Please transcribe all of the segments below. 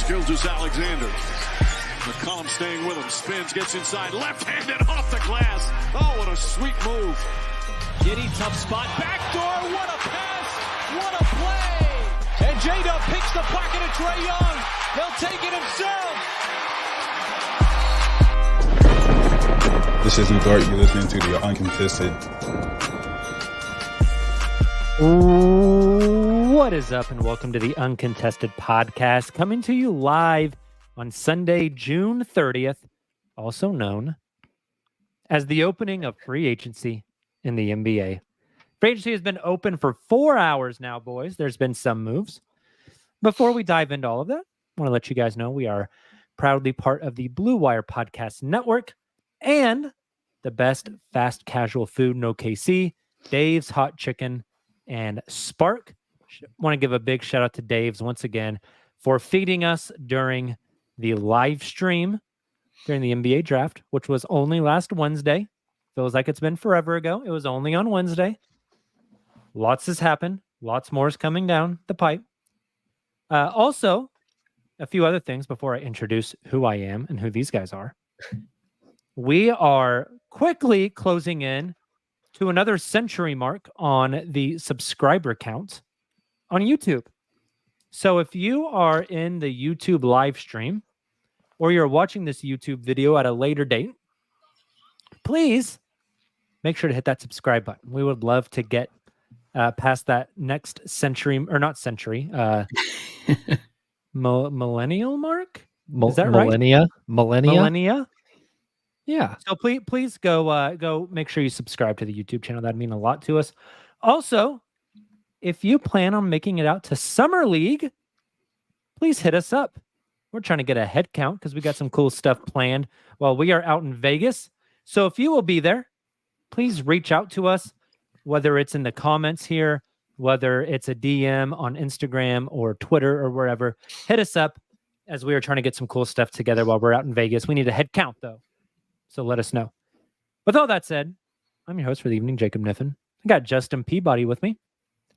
Gilgeous-Alexander. McCollum staying with him. Spins, gets inside. Left-handed off the glass. Oh, what a sweet move. Giddy, tough spot. Backdoor. What a pass. What a play. And J-Dub picks the pocket of Trae Young. He'll take it himself. This is Udart. You're listening to the Uncontested. What is up, and welcome to the Uncontested podcast, coming to you live on Sunday, June 30th, also known as the opening of free agency in the NBA. Free agency has been open for 4 hours now, boys. There's been some moves. Before we dive into all of that, I want to let you guys know we are proudly part of the Blue Wire Podcast Network and the best fast casual food in OKC, Dave's Hot Chicken and Spark. Want to give a big shout out to Dave's once again for feeding us during the live stream during the NBA draft, which was only last Wednesday. Feels like it's been forever ago. It was only on Wednesday. Lots has happened. Lots more is coming down the pipe. Also, a few other things before I introduce who I am and who these guys are. We are quickly closing in to another century mark on the subscriber count on YouTube. So if you are in the YouTube live stream or you're watching this YouTube video at a later date, please make sure to hit that subscribe button. We would love to get past that next century, or not century, millennial mark? Is that right? Millennia? Yeah. So please go make sure you subscribe to the YouTube channel. That'd mean a lot to us. Also, if you plan on making it out to Summer League, please hit us up. We're trying to get a head count because we got some cool stuff planned while we are out in Vegas. So if you will be there, please reach out to us, whether it's in the comments here, whether it's a DM on Instagram or Twitter or wherever. Hit us up as we are trying to get some cool stuff together while we're out in Vegas. We need a head count, though. So let us know. With all that said, I'm your host for the evening, Jacob Niffen. I got Justin Peabody with me.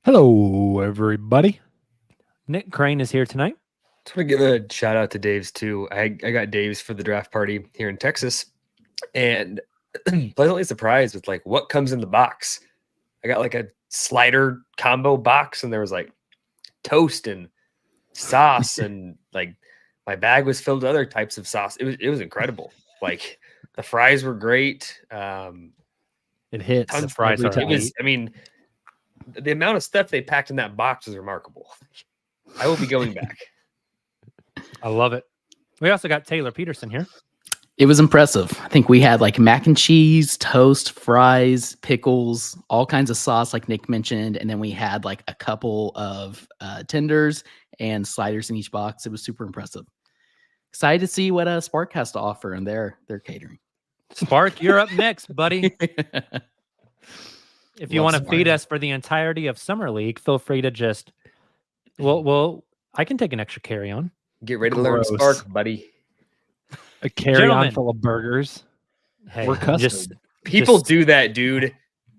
Hello, everybody. Nick Crane is here tonight. Just want to give a shout out to Dave's too. I got Dave's for the draft party here in Texas, and pleasantly surprised with like what comes in the box. I got like a slider combo box, and there was like toast and sauce, and like my bag was filled with other types of sauce. It was incredible. Like the fries were great. It hits. The fries are. I mean, the amount of stuff they packed in that box is remarkable. I will be going back. I love it. We also got Taylor Peterson here. It was impressive. I think we had like mac and cheese, toast, fries, pickles, all kinds of sauce like Nick mentioned. And then we had like a couple of tenders and sliders in each box. It was super impressive. Excited to see what Spark has to offer in their catering. Spark, you're up next, buddy. If you want to feed us for the entirety of Summer League, feel free to just, well, I can take an extra carry-on. Get ready to learn Spark, buddy. A carry-on full of burgers. Hey, we're custom. People do that, dude.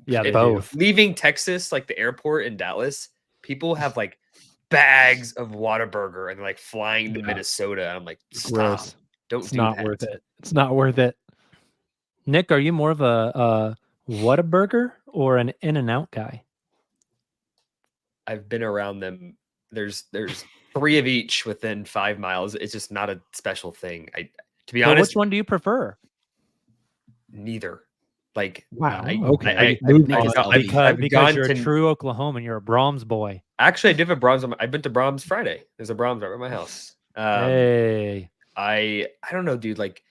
Yeah, both. Leaving Texas, like the airport in Dallas, people have like bags of Whataburger and they're like flying to Minnesota. I'm like, stop. Gross. Don't It's do not that. worth it. It's not worth it. Nick, are you more of a Whataburger or an In-N-Out guy? I've been around them. There's 3 of each within 5 miles. It's just not a special thing. To be honest, which one do you prefer? neither. Like, Wow. Okay. Because you're a true Oklahoman. You're a Brahms boy. Actually, I did have Brahms. I've been to Brahms Friday. There's a Brahms right by my house. Hey. I don't know, dude. Like,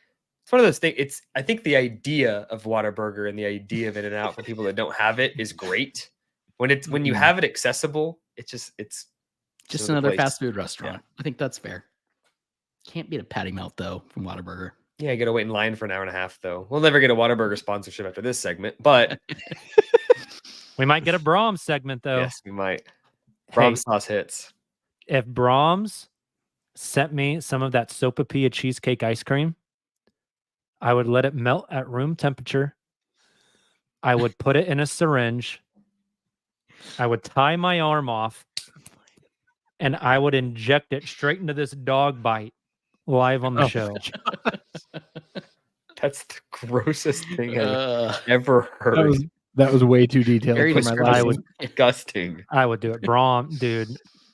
it's one of those things. I think the idea of Whataburger and the idea of In-N-Out for people that don't have it is great. When you have it accessible, it's just another fast food restaurant. Yeah. I think that's fair. Can't beat a patty melt though from Whataburger. Yeah, I got to wait in line for an hour and a half though. We'll never get a Whataburger sponsorship after this segment, but we might get a Brahms segment though. Yes, we might. Brahms sauce hits. If Brahms sent me some of that Sopapilla cheesecake ice cream, I would let it melt at room temperature. I would put it in a syringe. I would tie my arm off and I would inject it straight into this dog bite live on the show. That's the grossest thing I've Uh, ever heard. That was way too detailed Very for my descriptive. liking. Disgusting. I would do it.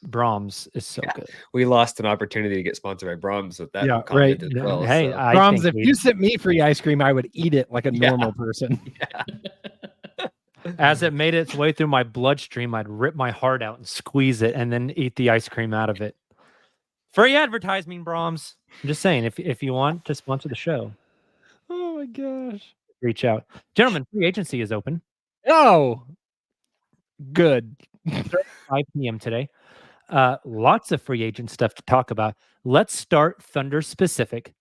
Brahms is so Yeah. good. We lost an opportunity to get sponsored by Brahms with that Yeah, comment right. as well. Hey, so. I Brahms, think if you sent me free ice cream, I would eat it like a Yeah. normal person. as it made its way through my bloodstream, I'd rip my heart out and squeeze it and then eat the ice cream out of it. Free advertising, Brahms. I'm just saying, if you want to sponsor the show, Oh my gosh. reach out. Gentlemen, free agency is open. Oh, good. 5 p.m. today. Lots of free agent stuff to talk about. Let's start Thunder specific,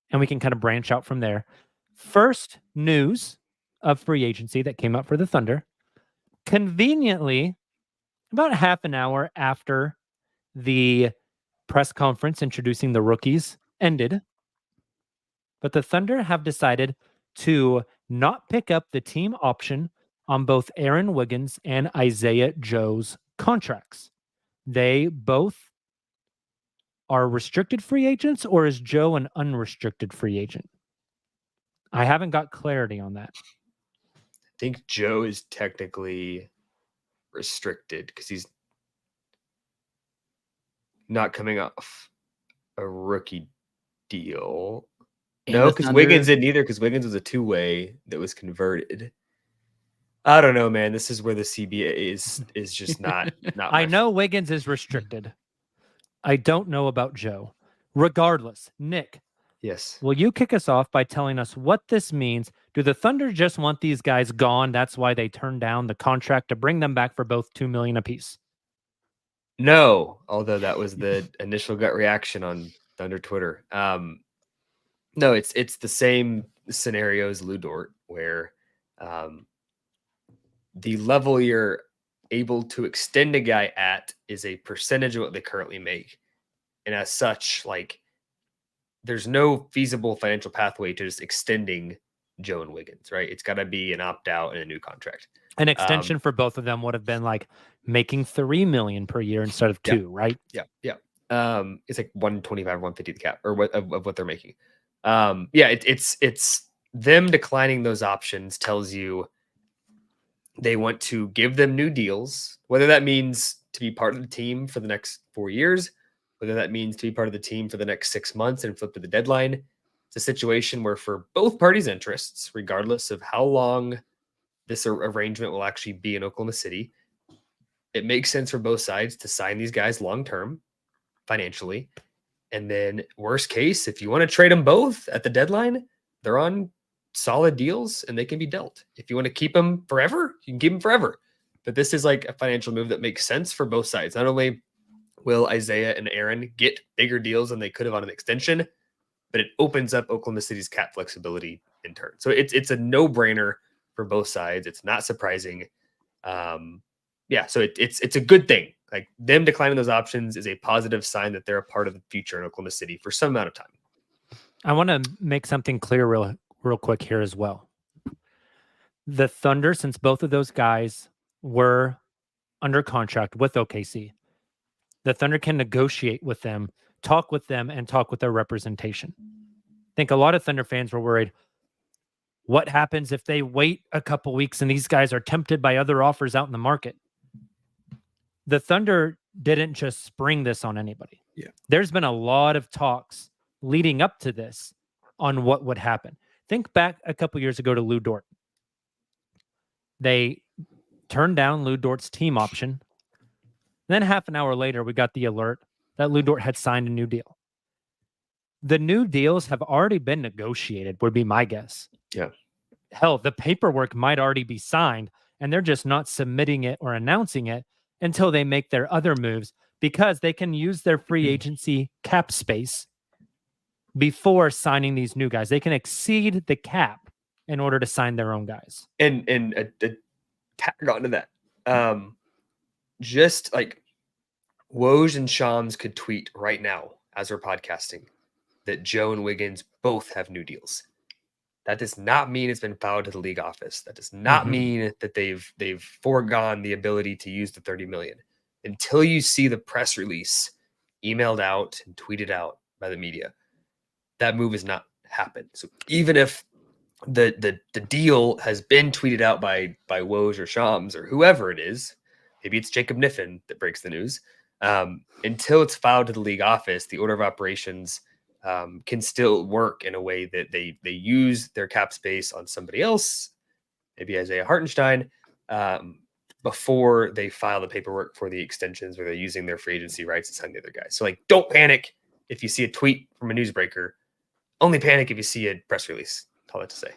and we can kind of branch out from there. First news of free agency that came out for the Thunder. Conveniently, about half an hour after the press conference introducing the rookies ended, but the Thunder have decided to not pick up the team option on both Aaron Wiggins and Isaiah Joe's contracts. They both are restricted free agents, or is Joe an unrestricted free agent? I haven't got clarity on that. I think Joe is technically restricted because he's not coming off a rookie deal. And No, the because Thunder- Wiggins didn't either, because Wiggins was a two-way that was converted. I don't know, man. This is where the CBA is just not I know Wiggins is restricted. I don't know about Joe. Regardless, Nick, Yes. will you kick us off by telling us what this means? Do the Thunder just want these guys gone? That's why they turned down the contract to bring them back for both $2 million apiece. No, although that was the initial gut reaction on Thunder Twitter. No, it's the same scenario as Lou Dort, where the level you're able to extend a guy at is a percentage of what they currently make. And as such, like, there's no feasible financial pathway to just extending Joe and Wiggins, right? It's got to be an opt-out and a new contract. An extension for both of them would have been like making $3 million per year instead of $2 million, right? Yeah. It's like 125, 150 the cap, or what of what they're making. It's them declining those options tells you they want to give them new deals, whether that means to be part of the team for the next 4 years, whether that means to be part of the team for the next 6 months and flip to the deadline. It's a situation where for both parties' interests, regardless of how long this arrangement will actually be in Oklahoma City, it makes sense for both sides to sign these guys long-term financially. And then worst case, if you want to trade them both at the deadline, they're on solid deals and they can be dealt. If you want to keep them forever, you can keep them forever. But this is like a financial move that makes sense for both sides. Not only will Isaiah and Aaron get bigger deals than they could have on an extension, but it opens up Oklahoma City's cap flexibility in turn. So it's a no-brainer for both sides. It's not surprising. So it's a good thing. Like, them declining those options is a positive sign that they're a part of the future in Oklahoma City for some amount of time. I want to make something clear real quick here as well. The Thunder, since both of those guys were under contract with OKC, the Thunder can negotiate with them, talk with them, and talk with their representation. I think a lot of Thunder fans were worried, what happens if they wait a couple weeks and these guys are tempted by other offers out in the market? The Thunder didn't just spring this on anybody. Yeah. There's been a lot of talks leading up to this on what would happen. Think back a couple years ago to Lou Dort. They turned down Lou Dort's team option. Then half an hour later, we got the alert that Lou Dort had signed a new deal. The new deals have already been negotiated, would be my guess. Yeah. Hell, the paperwork might already be signed, and they're just not submitting it or announcing it until they make their other moves, because they can use their free agency cap space before signing these new guys. They can exceed the cap in order to sign their own guys. And tag on to that. Just like Woj and Shams could tweet right now as we're podcasting that Joe and Wiggins both have new deals. That does not mean it's been filed to the league office. That does not mean that they've foregone the ability to use the $30 million. until you see the press release emailed out and tweeted out by the media, that move has not happened. So even if the deal has been tweeted out by Woj or Shams or whoever it is, maybe it's Jacob Niffen that breaks the news, until it's filed to the league office, the order of operations can still work in a way that they use their cap space on somebody else, maybe Isaiah Hartenstein, before they file the paperwork for the extensions where they're using their free agency rights to sign the other guys. So like, don't panic if you see a tweet from a newsbreaker. Only panic if you see a press release. That's all that to say.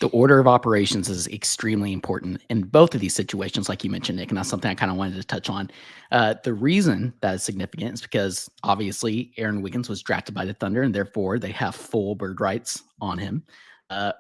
The order of operations is extremely important in both of these situations, like you mentioned, Nick, and that's something I kind of wanted to touch on. The reason that is significant is because obviously Aaron Wiggins was drafted by the Thunder, and therefore they have full bird rights on him.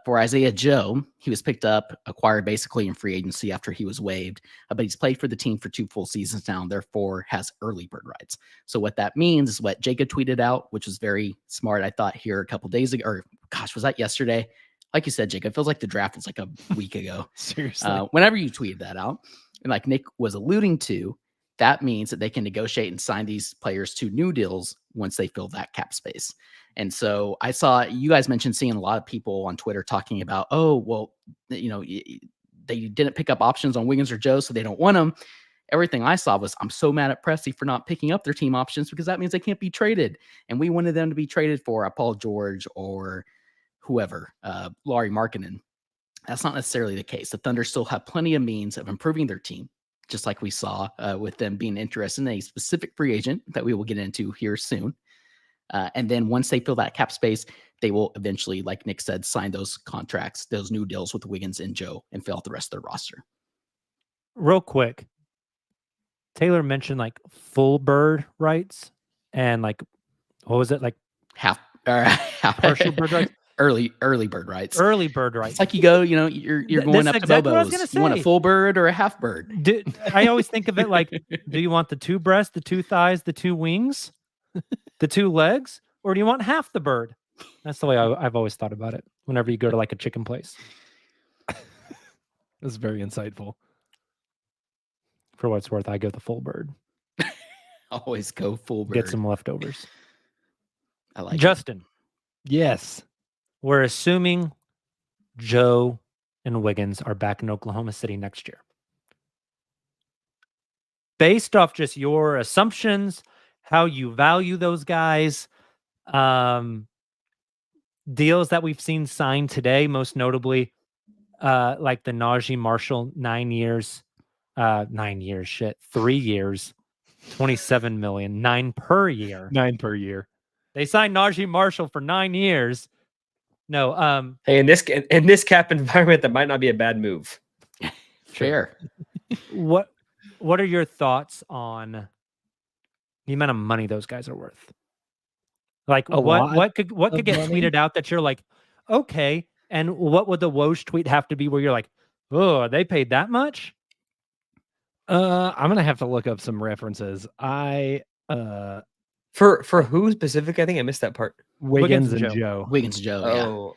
For Isaiah Joe, he was picked up, acquired basically in free agency after he was waived, but he's played for the team for 2 full seasons now, and therefore has early bird rights. So what that means is what Jacob tweeted out, which was very smart, I thought, here a couple days ago, or gosh, was that yesterday? Like you said, Jacob, it feels like the draft was like a week ago. Seriously. Whenever you tweeted that out, and like Nick was alluding to, that means that they can negotiate and sign these players to new deals once they fill that cap space. And so I saw you guys mentioned seeing a lot of people on Twitter talking about, oh, well, you know, they didn't pick up options on Wiggins or Joe, so they don't want them. Everything I saw was, I'm so mad at Pressy for not picking up their team options because that means they can't be traded. And we wanted them to be traded for a Paul George or whoever, Lauri Markkanen. That's not necessarily the case. The Thunder still have plenty of means of improving their team, just like we saw with them being interested in a specific free agent that we will get into here soon. And then once they fill that cap space, they will eventually, like Nick said, sign those contracts, those new deals with Wiggins and Joe, and fill out the rest of their roster. Real quick, Taylor mentioned like full bird rights and like, what was it, like Half partial bird rights? Early bird rights. Early bird rights. It's like you go, you're going That's up to exactly what I was Bobo's. gonna You want a say. full bird or a half bird? I always think of it like, do you want the 2 breasts, the 2 thighs, the 2 wings, the 2 legs, or do you want half the bird? That's the way I've always thought about it whenever you go to like a chicken place. That's very insightful. For what it's worth, I go the full bird. Always go full bird. Get some leftovers. I like it. Justin, Yes. we're assuming Joe and Wiggins are back in Oklahoma City next year. Based off just your assumptions, how you value those guys, deals that we've seen signed today, most notably like the Najee Marshall 3 years, 27 million, 9 per year. 9 per year. They signed Najee Marshall for 9 years. No, Hey, in this cap environment, that might not be a bad move. Fair. what are your thoughts on the amount of money those guys are worth? Like what could get money? tweeted out that you're like, okay, and what would the Woj tweet have to be where you're like, oh, they paid that much? I'm gonna have to look up some references. For who specific? I think I missed that part. Wiggins and and Joe. Wiggins, Joe.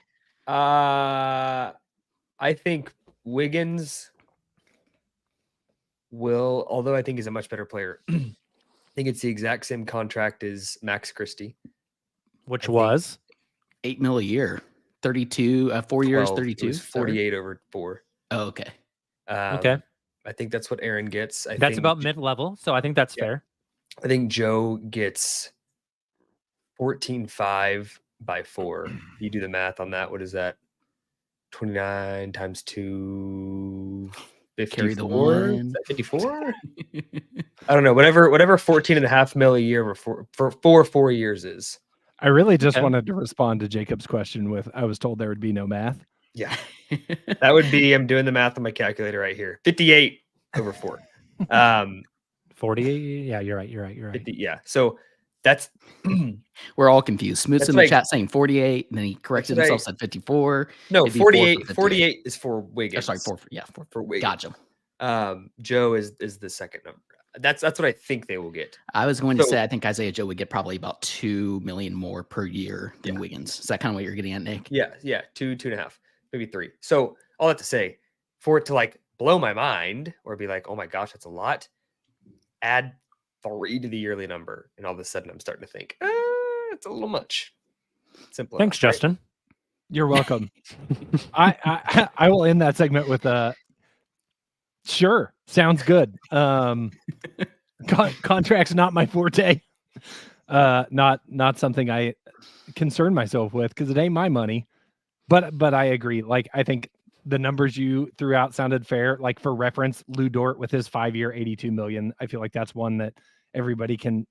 I think Wiggins will, although I think he's a much better player. I think it's the exact same contract as Max Christie, Which was Yeah. $8 million a year. 32, 4 years, 12. 32. It was 48 over 4. Oh, okay. okay. I think that's what Aaron gets. That's think, about mid-level, so I think that's fair. I think Joe gets 14.5 by 4. You do the math on that. What is that? 29 times 2. 54? Carry the one. Is that 54? I don't know. Whatever 14.5 mil a year for 4 years is. I really just Okay. wanted to respond to Jacob's question with, I was told there would be no math. Yeah. That would be, I'm doing the math on my calculator right here. 58 over 4. 40. Yeah, you're right. 50, yeah. So that's We're all confused. Smooth's That's in the like- chat saying 48, and then he corrected That's himself, said 54. no It'd be 4 for 48. 58. 48 is for Wiggins. Sorry, 4 for Wiggins. Gotcha. Joe is the second number. That's what I think they will get. I was going to So- say I think Isaiah Joe would get probably about $2 million more per year than Wiggins. Is that kind of what you're getting at, Nick? Yeah, 2.5, maybe 3. So all that to say, for it to like blow my mind or be like, oh my gosh, that's a lot. Add 3 to the yearly number, and all of a sudden I'm starting to think, it's a little much. Simple. Thanks, enough, right? Justin. You're welcome. I will end that segment with sure, sounds good. Contract's not my forte. Not something I concern myself with because it ain't my money. But I agree. Like, I think the numbers you threw out sounded fair. Like, for reference, Lou Dort with his 5-year, $82 million. I feel like that's one that everybody can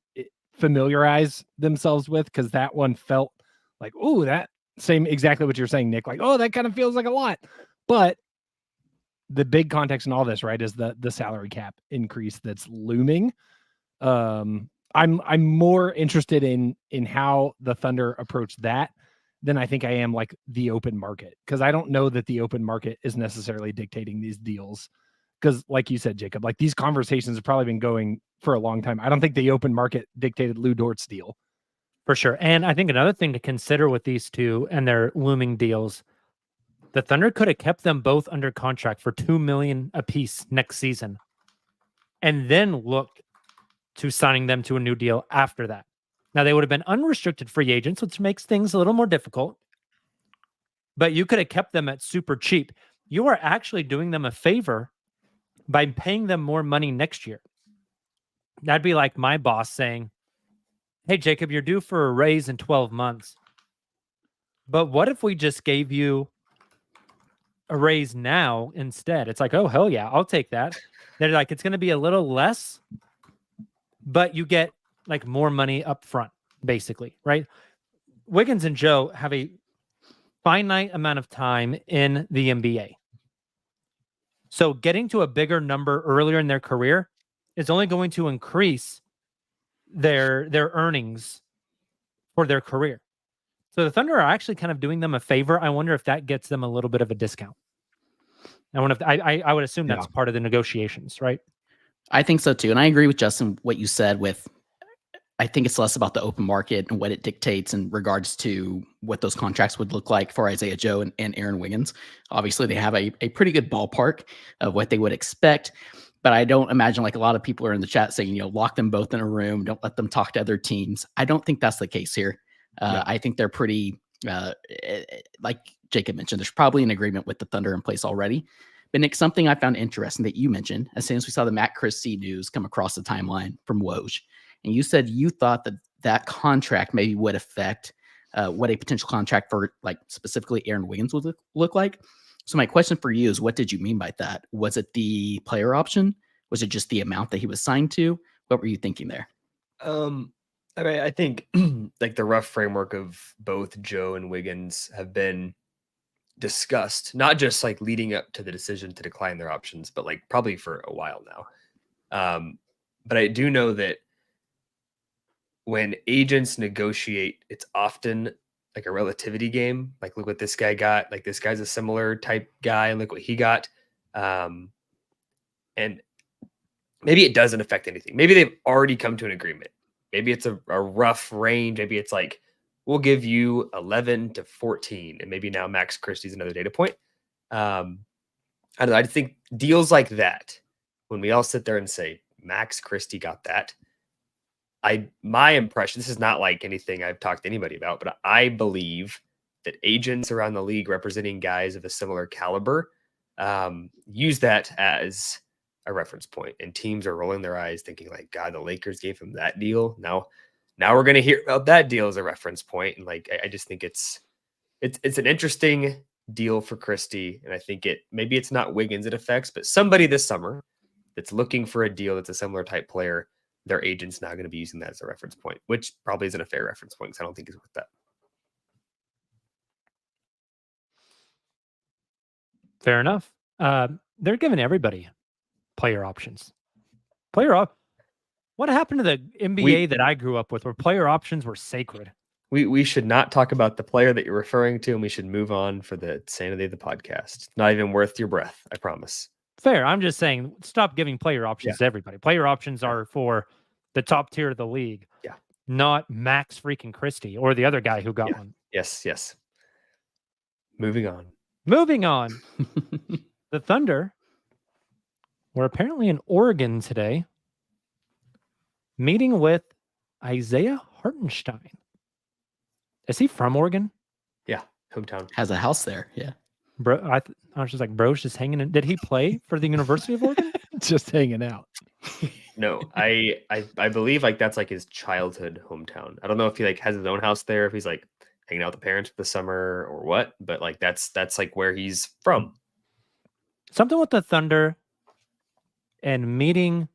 familiarize themselves with, because that one felt like, oh, that same exactly what you're saying, Nick. Like, oh, that kind of feels like a lot. But the big context in all this, right, is the salary cap increase that's looming. I'm more interested in how the Thunder approach that than I think I am like the open market, because I don't know that the open market is necessarily dictating these deals. Because, like you said, Jacob, like, these conversations have probably been going for a long time. I don't think the open market dictated Lou Dort's deal. For sure. And I think another thing to consider with these two and their looming deals, the Thunder could have kept them both under contract for $2 million apiece next season, and then looked to signing them to a new deal after that. Now, they would have been unrestricted free agents, which makes things a little more difficult, but you could have kept them at super cheap. You are actually doing them a favor by paying them more money next year. That'd be like my boss saying, hey, Jacob, you're due for a raise in 12 months. But what if we just gave you a raise now instead? It's like, oh, hell yeah, I'll take that. They're like, it's going to be a little less, but you get like more money up front, basically, right? Wiggins and Joe have a finite amount of time in the NBA. So getting to a bigger number earlier in their career is only going to increase their earnings for their career. So the Thunder are actually kind of doing them a favor. I wonder if that gets them a little bit of a discount. I wonder if I would assume that's part of the negotiations, right? I think so too. And I agree with Justin, what you said with, I think it's less about the open market and what it dictates in regards to what those contracts would look like for Isaiah Joe and Aaron Wiggins. Obviously, they have a pretty good ballpark of what they would expect, but I don't imagine, like a lot of people are in the chat saying, lock them both in a room, don't let them talk to other teams. I don't think that's the case here. I think they're pretty, like Jacob mentioned, there's probably an agreement with the Thunder in place already. But Nick, something I found interesting that you mentioned, as soon as we saw the Matt Christie news come across the timeline from Woj, and you said you thought that contract maybe would affect what a potential contract for, like, specifically Aaron Wiggins would look like. So my question for you is, what did you mean by that? Was it the player option? Was it just the amount that he was signed to? What were you thinking there? I mean, I think like the rough framework of both Joe and Wiggins have been discussed, not just like leading up to the decision to decline their options, but like probably for a while now. But I do know that when agents negotiate, it's often like a relativity game. Like, look what this guy got. Like, this guy's a similar type guy. Look what he got. And maybe it doesn't affect anything. Maybe they've already come to an agreement. Maybe it's a rough range. Maybe it's like, we'll give you 11 to 14. And maybe now Max Christie's another data point. I don't know. I think deals like that, when we all sit there and say, Max Christie got that, my impression, this is not like anything I've talked to anybody about, but I believe that agents around the league representing guys of a similar caliber use that as a reference point, and teams are rolling their eyes thinking like, God, the Lakers gave him that deal. Now we're going to hear about that deal as a reference point. And like, I just think it's an interesting deal for Christie. And I think maybe it's not Wiggins it affects, but somebody this summer that's looking for a deal that's a similar type player, their agent's now going to be using that as a reference point, which probably isn't a fair reference point because I don't think it's worth that. Fair enough. They're giving everybody player options. What happened to the NBA that I grew up with, where player options were sacred? We should not talk about the player that you're referring to, and we should move on for the sanity of the podcast. It's not even worth your breath, I promise. Fair. I'm just saying, stop giving player options to everybody. Player options are for the top tier of the league. Yeah. Not Max freaking Christie or the other guy who got one. Yes. Moving on. The Thunder were apparently in Oregon today meeting with Isaiah Hartenstein. Is he from Oregon? Yeah, hometown. Has a house there. Yeah. Bro, I was just like, bro's just hanging in. Did he play for the University of Oregon? Just hanging out. No, I believe like that's like his childhood hometown. I don't know if he like has his own house there, if he's like hanging out with the parents for the summer or what, but like that's like where he's from. Something with the Thunder and meeting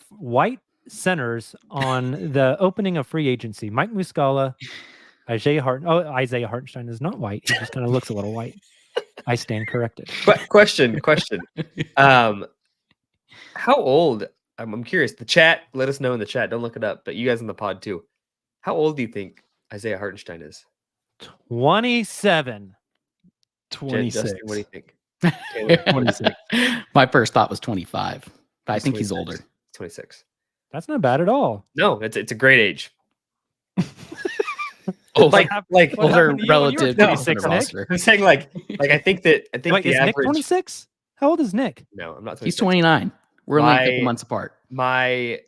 white centers on the opening of free agency. Mike Muscala, Isaiah Hartenstein is not white. He just kind of looks a little white. I stand corrected. But question. How old? I'm curious. The chat, let us know in the chat. Don't look it up, but you guys in the pod too. How old do you think Isaiah Hartenstein is? 27. 26. Justin, what do you think? Taylor? 26. My first thought was 25, but I think he's 26. older. 26. That's not bad at all. No, it's a great age. Older, like what older happened to you when you were relative to 26, the Nick? roster. I'm saying like I think Wait, the is Nick average. 26? How old is Nick? No, I'm not. 26. He's 29. We're only a couple My- months apart. My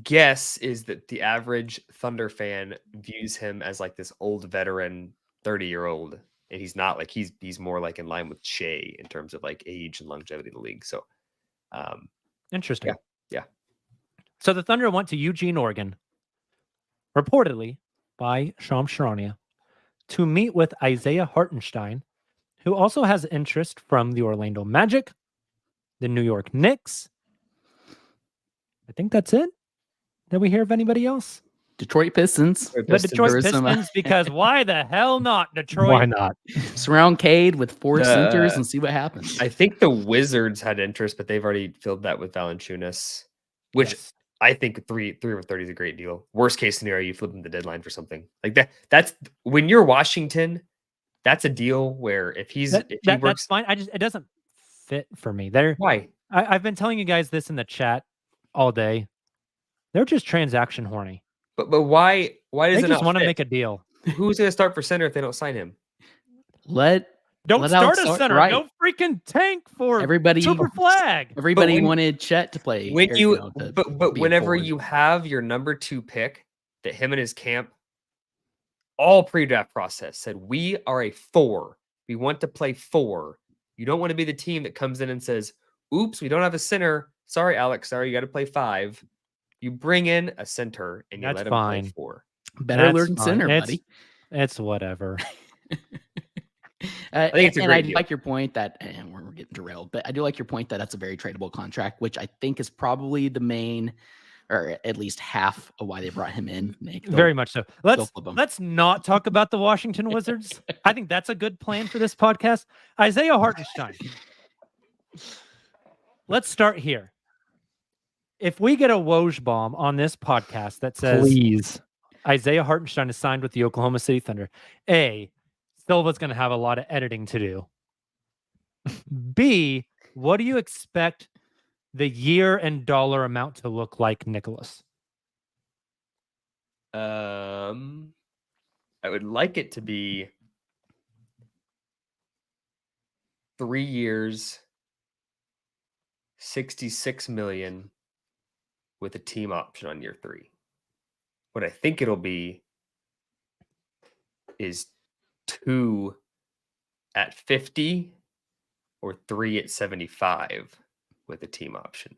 guess is that the average Thunder fan views him as like this old veteran 30-year-old, and he's not. Like he's more like in line with Shea in terms of like age and longevity in the league. So Interesting. Yeah. So the Thunder went to Eugene, Oregon, reportedly by Shams Charania, to meet with Isaiah Hartenstein, who also has interest from the Orlando Magic, the New York Knicks. I think that's it. Did we hear of anybody else? Detroit Pistons. The Pistons. Detroit There is some, Pistons, because why the hell not, Detroit? Why not? Surround Cade with four The- centers and see what happens. I think the Wizards had interest, but they've already filled that with Valanciunas, which Yes. I think three over 30 is a great deal. Worst case scenario, you flip them the deadline for something like that. That's when you're Washington. That's a deal where if he That's works, fine. It doesn't fit for me. why? I've been telling you guys this in the chat all day. They're just transaction horny. But why does They it just not want to fit? make a deal. Who's going to start for center if they don't sign him? Don't Let start out a start- center. right. No freaking tank for Everybody, super flag. everybody when- wanted Chet to play. When or, you, know, to but be a whenever forward. you have your number 2 pick, that him and his camp, all pre-draft process said we are a 4. We want to play 4. You don't want to be the team that comes in and says, "Oops, we don't have a center. Sorry, Alex. Sorry, you got to play 5." You bring in a center and you That's let him fine. play 4. better That's learn fine. center, It's- buddy. It's whatever. I think it's a and great I deal. like your point that, and we're getting derailed, but I do like your point that that's a very tradable contract, which I think is probably the main, or at least half of why they brought him in. Nick. Very much so. Let's flip 'em. let's not talk about the Washington Wizards. I think that's a good plan for this podcast. Isaiah Hartenstein. Let's start here. If we get a Woj bomb on this podcast that says Please. Isaiah Hartenstein is signed with the Oklahoma City Thunder, A, Silva's going to have a lot of editing to do. B, what do you expect the year and dollar amount to look like, Nicholas? I would like it to be 3 years, 66 million with a team option on year 3. What I think it'll be is 2 at 50 or 3 at 75 with a team option.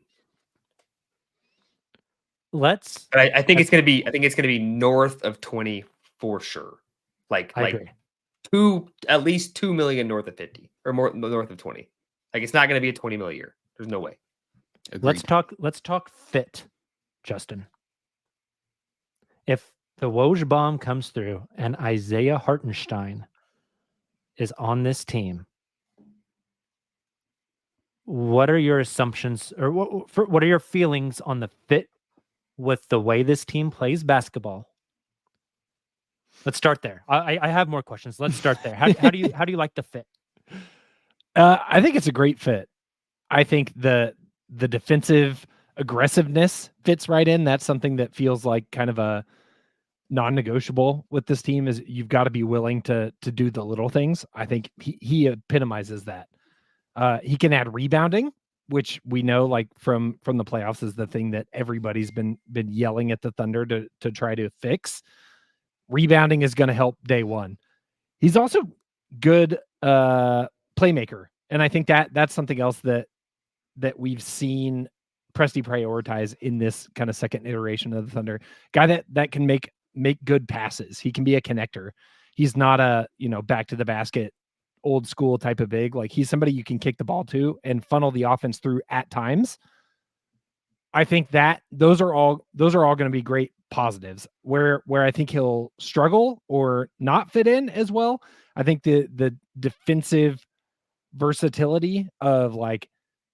Let's. But I think it's gonna be north of 20 for sure. I agree. At least 2 million north of 50 or more north of 20. Like it's not going to be a 20 mil a year. There's no way. Let's talk fit, Justin. If the Woj bomb comes through and Isaiah Hartenstein is on this team, what are your assumptions or what are your feelings on the fit with the way this team plays basketball? Let's start there. I have more questions. Let's start there. How do you like the fit? I think it's a great fit. I think the defensive aggressiveness fits right in. That's something that feels like kind of a non-negotiable with this team is you've got to be willing to do the little things. I think he epitomizes that. He can add rebounding, which we know like from the playoffs is the thing that everybody's been yelling at the Thunder to try to fix. Rebounding is going to help day one. He's also good playmaker, and I think that's something else that we've seen Presti prioritize in this kind of second iteration of the Thunder. Guy that can make good passes. He can be a connector. He's not a back to the basket old school type of big. Like he's somebody you can kick the ball to and funnel the offense through at times. I think that those are all going to be great positives. Where I think he'll struggle or not fit in as well, I think the defensive versatility of like,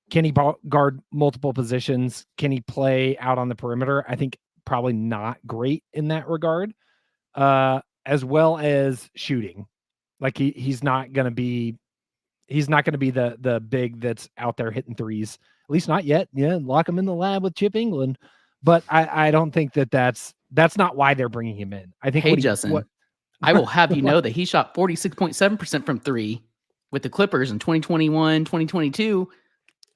can he guard multiple positions? Can he play out on the perimeter? I think probably not great in that regard, as well as shooting. Like he's not going to be the big that's out there hitting threes, at least not yet. Yeah. Lock him in the lab with Chip England. But I don't think that's not why they're bringing him in. I think, hey, Justin, I will have you know that he shot 46.7% from three with the Clippers in 2021, 2022.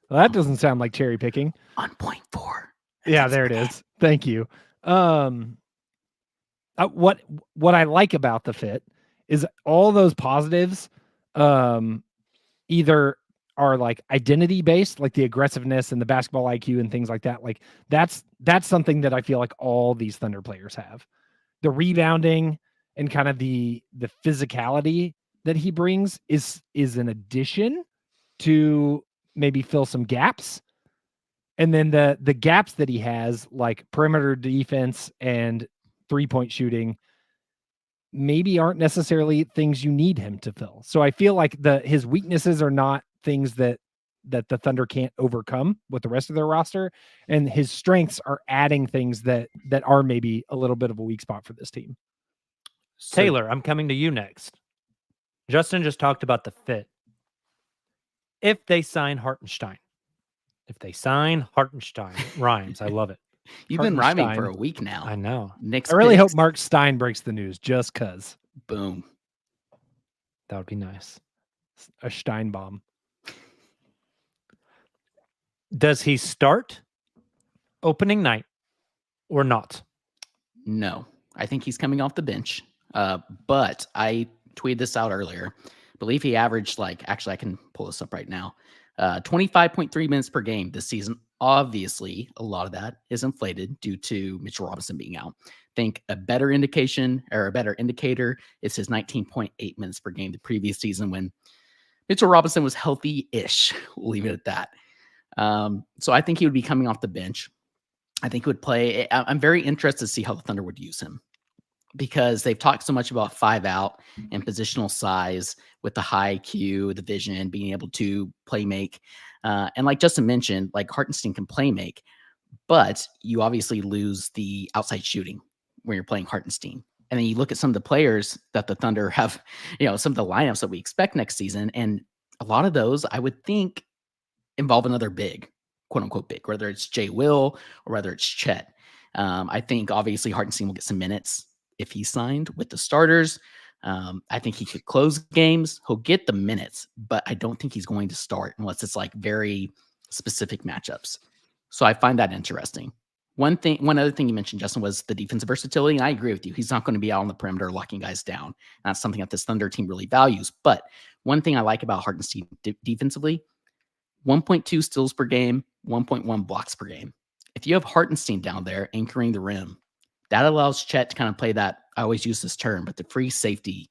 Well, that doesn't sound like cherry picking. On 0.4. Yeah, there it is. Thank you. What I like about the fit is all those positives either are like identity based, like the aggressiveness and the basketball IQ and things like that. Like that's something that I feel like all these Thunder players have. The rebounding and kind of the physicality that he brings is an addition to maybe fill some gaps. And then the gaps that he has, like perimeter defense and 3-point shooting, maybe aren't necessarily things you need him to fill. So I feel like his weaknesses are not things that the Thunder can't overcome with the rest of their roster, and his strengths are adding things that are maybe a little bit of a weak spot for this team. Taylor, I'm coming to you next. Justin just talked about the fit. If they sign Hartenstein, rhymes. I love it. You've been rhyming for a week now. I know. I really hope Mark Stein breaks the news just because. Boom. That would be nice. A Stein bomb. Does he start opening night or not? No. I think he's coming off the bench. But I tweeted this out earlier. I believe he averaged actually I can pull this up right now. 25.3 minutes per game this season. Obviously, a lot of that is inflated due to Mitchell Robinson being out. I think a better indicator is his 19.8 minutes per game the previous season when Mitchell Robinson was healthy-ish. We'll leave it at that. So I think he would be coming off the bench. I think he would play. I'm very interested to see how the Thunder would use him, because they've talked so much about 5 out and positional size with the high IQ, the vision, being able to play make. And like Justin mentioned, like Hartenstein can play make, but you obviously lose the outside shooting when you're playing Hartenstein. And then you look at some of the players that the Thunder have, some of the lineups that we expect next season. And a lot of those, I would think, involve another big, quote unquote big, whether it's Jay Will or whether it's Chet. I think obviously Hartenstein will get some minutes if he's signed with the starters. I think he could close games. He'll get the minutes, but I don't think he's going to start unless it's like very specific matchups. So I find that interesting. One other thing you mentioned, Justin, was the defensive versatility. And I agree with you. He's not going to be out on the perimeter locking guys down. And that's something that this Thunder team really values. But one thing I like about Hartenstein defensively, 1.2 steals per game, 1.1 blocks per game. If you have Hartenstein down there anchoring the rim, that allows Chet to kind of play that. I always use this term, but the free safety,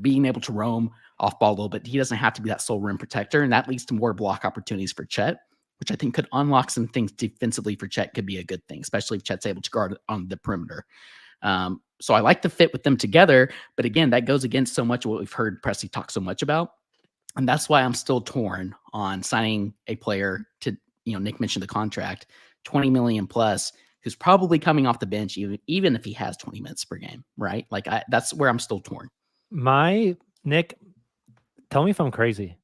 being able to roam off ball a little bit. He doesn't have to be that sole rim protector, and that leads to more block opportunities for Chet, which I think could unlock some things defensively for Chet. Could be a good thing, especially if Chet's able to guard on the perimeter. So I like the fit with them together, but again, that goes against so much of what we've heard Presti talk so much about, and that's why I'm still torn on signing a player to. Nick mentioned the contract, $20 million plus, who's probably coming off the bench, even if he has 20 minutes per game, right? That's where I'm still torn. Nick, tell me if I'm crazy.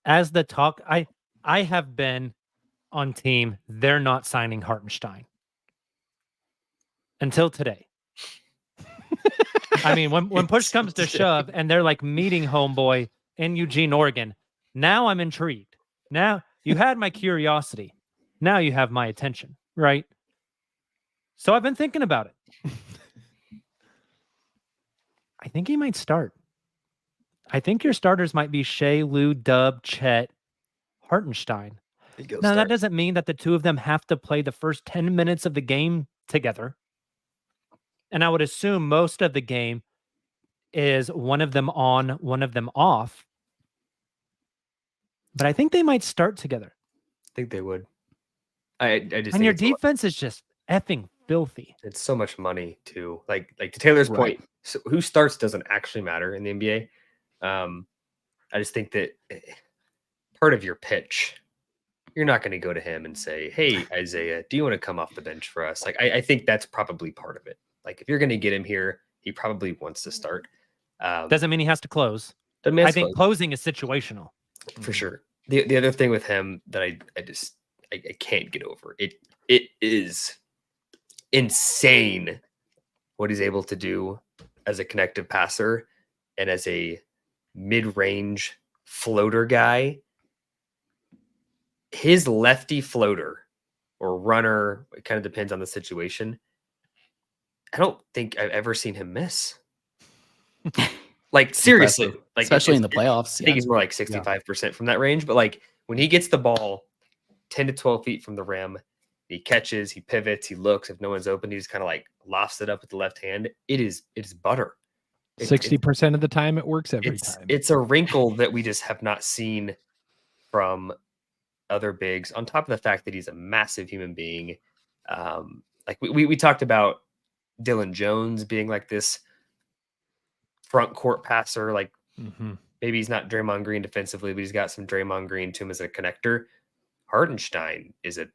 As the talk, I have been on team, they're not signing Hartenstein until today. I mean, when push comes to shove and they're like meeting homeboy in Eugene, Oregon, now I'm intrigued. Now you had my curiosity. Now you have my attention, right? So I've been thinking about it. I think he might start. I think your starters might be Shea, Lou, Dub, Chet, Hartenstein. Now, that doesn't mean that the two of them have to play the first 10 minutes of the game together. And I would assume most of the game is one of them on, one of them off. But I think they might start together. I think they would. I just And think your it's defense is just effing filthy. it's so much money too. Like to Taylor's Right. point, so who starts doesn't actually matter in the NBA. I just think that part of your pitch, you're not going to go to him and say, "Hey, Isaiah, do you want to come off the bench for us?" Like I think that's probably part of it. Like if you're going to get him here, he probably wants to start. Doesn't mean he has to close. Doesn't mean I it's think close, closing is situational. for sure. The other thing with him that I can't get over, it is insane what he's able to do as a connective passer and as a mid-range floater guy. His lefty floater or runner, it kind of depends on the situation. I don't think I've ever seen him miss. Like seriously, Impressive. like Especially in the it's- playoffs. I think he's more like 65% from that range, but like when he gets the ball 10 to 12 feet from the rim, he catches, he pivots, he looks. If no one's open, he just kind of like lofts it up with the left hand. It's butter. 60% of the time it works every time. It's a wrinkle that we just have not seen from other bigs, on top of the fact that he's a massive human being. Like we talked about Dylan Jones being like this front court passer, like maybe he's not Draymond Green defensively, but he's got some Draymond Green to him as a connector. Hartenstein is a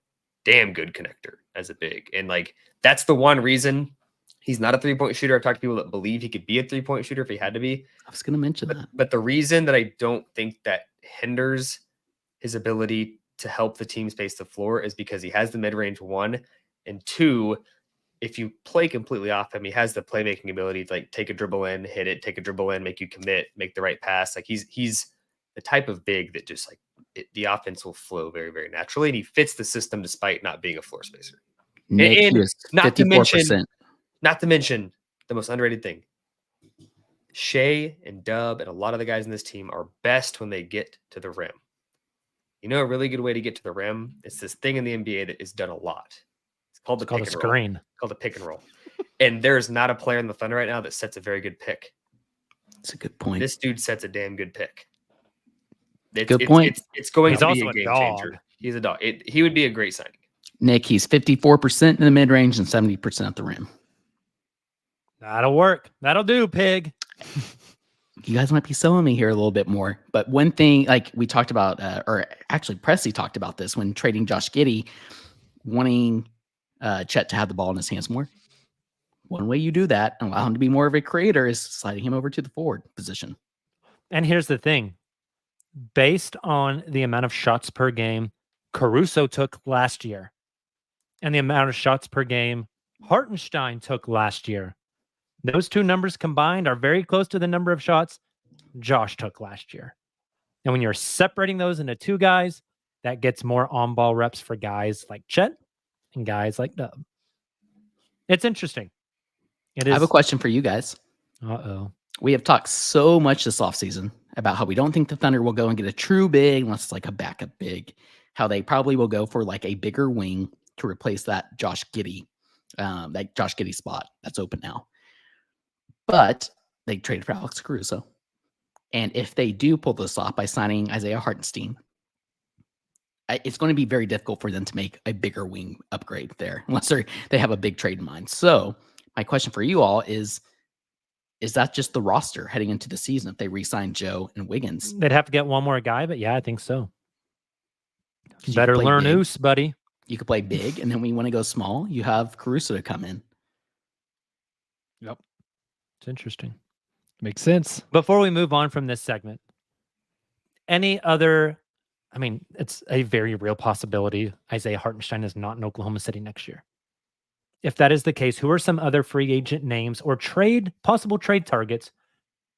damn good connector as a big. And like, that's the one reason he's not a 3-point shooter. I've talked to people that believe he could be a 3-point shooter if he had to be. I was going to mention that. But the reason that I don't think that hinders his ability to help the team space the floor is because he has the mid-range, 1, and 2, if you play completely off him, he has the playmaking ability to like take a dribble in, hit it, take a dribble in, make you commit, make the right pass. Like he's the type of big that just like the offense will flow very, very naturally. And he fits the system despite not being a floor spacer. Nick, And he was not to 54%. Not to mention the most underrated thing. Shea and Dub and a lot of the guys in this team are best when they get to the rim. You know, a really good way to get to the rim? It's this thing in the NBA that is done a lot. It's called the Called a pick and roll. screen. Called a pick and roll. And there's not a player in the Thunder right now that sets a very good pick. That's a good point. This dude sets a damn good pick. Good point. It's going He's to be also a a game dog. changer. He's a dog. He would be a great signing. Nick, he's 54% in the mid-range and 70% at the rim. That'll work. That'll do, pig. You guys might be selling me here a little bit more, but one thing, like we talked about, or actually Pressy talked about this when trading Josh Giddey, wanting Chet to have the ball in his hands more. One way you do that and allow him to be more of a creator is sliding him over to the forward position. And here's the thing. Based on the amount of shots per game Caruso took last year and the amount of shots per game Hartenstein took last year, those two numbers combined are very close to the number of shots Josh took last year. And when you're separating those into two guys, that gets more on-ball reps for guys like Chet and guys like Dub. It's interesting. It is. I have a question for you guys. Uh-oh. We have talked so much this offseason about how we don't think the Thunder will go and get a true big unless it's like a backup big, how they probably will go for like a bigger wing to replace that Josh Giddey spot that's open now. But they traded for Alex Caruso. And if they do pull this off by signing Isaiah Hartenstein, it's going to be very difficult for them to make a bigger wing upgrade there unless they have a big trade in mind. So my question for you all is that just the roster heading into the season if they re-sign Joe and Wiggins? They'd have to get one more guy, but yeah, I think so. 'Cause you Better could play learn big. Oos, buddy. You could play big, and then when you want to go small, you have Caruso to come in. Yep. It's interesting. Makes sense. Before we move on from this segment, any other, I mean, it's a very real possibility Isaiah Hartenstein is not in Oklahoma City next year. If that is the case, who are some other free agent names or possible trade targets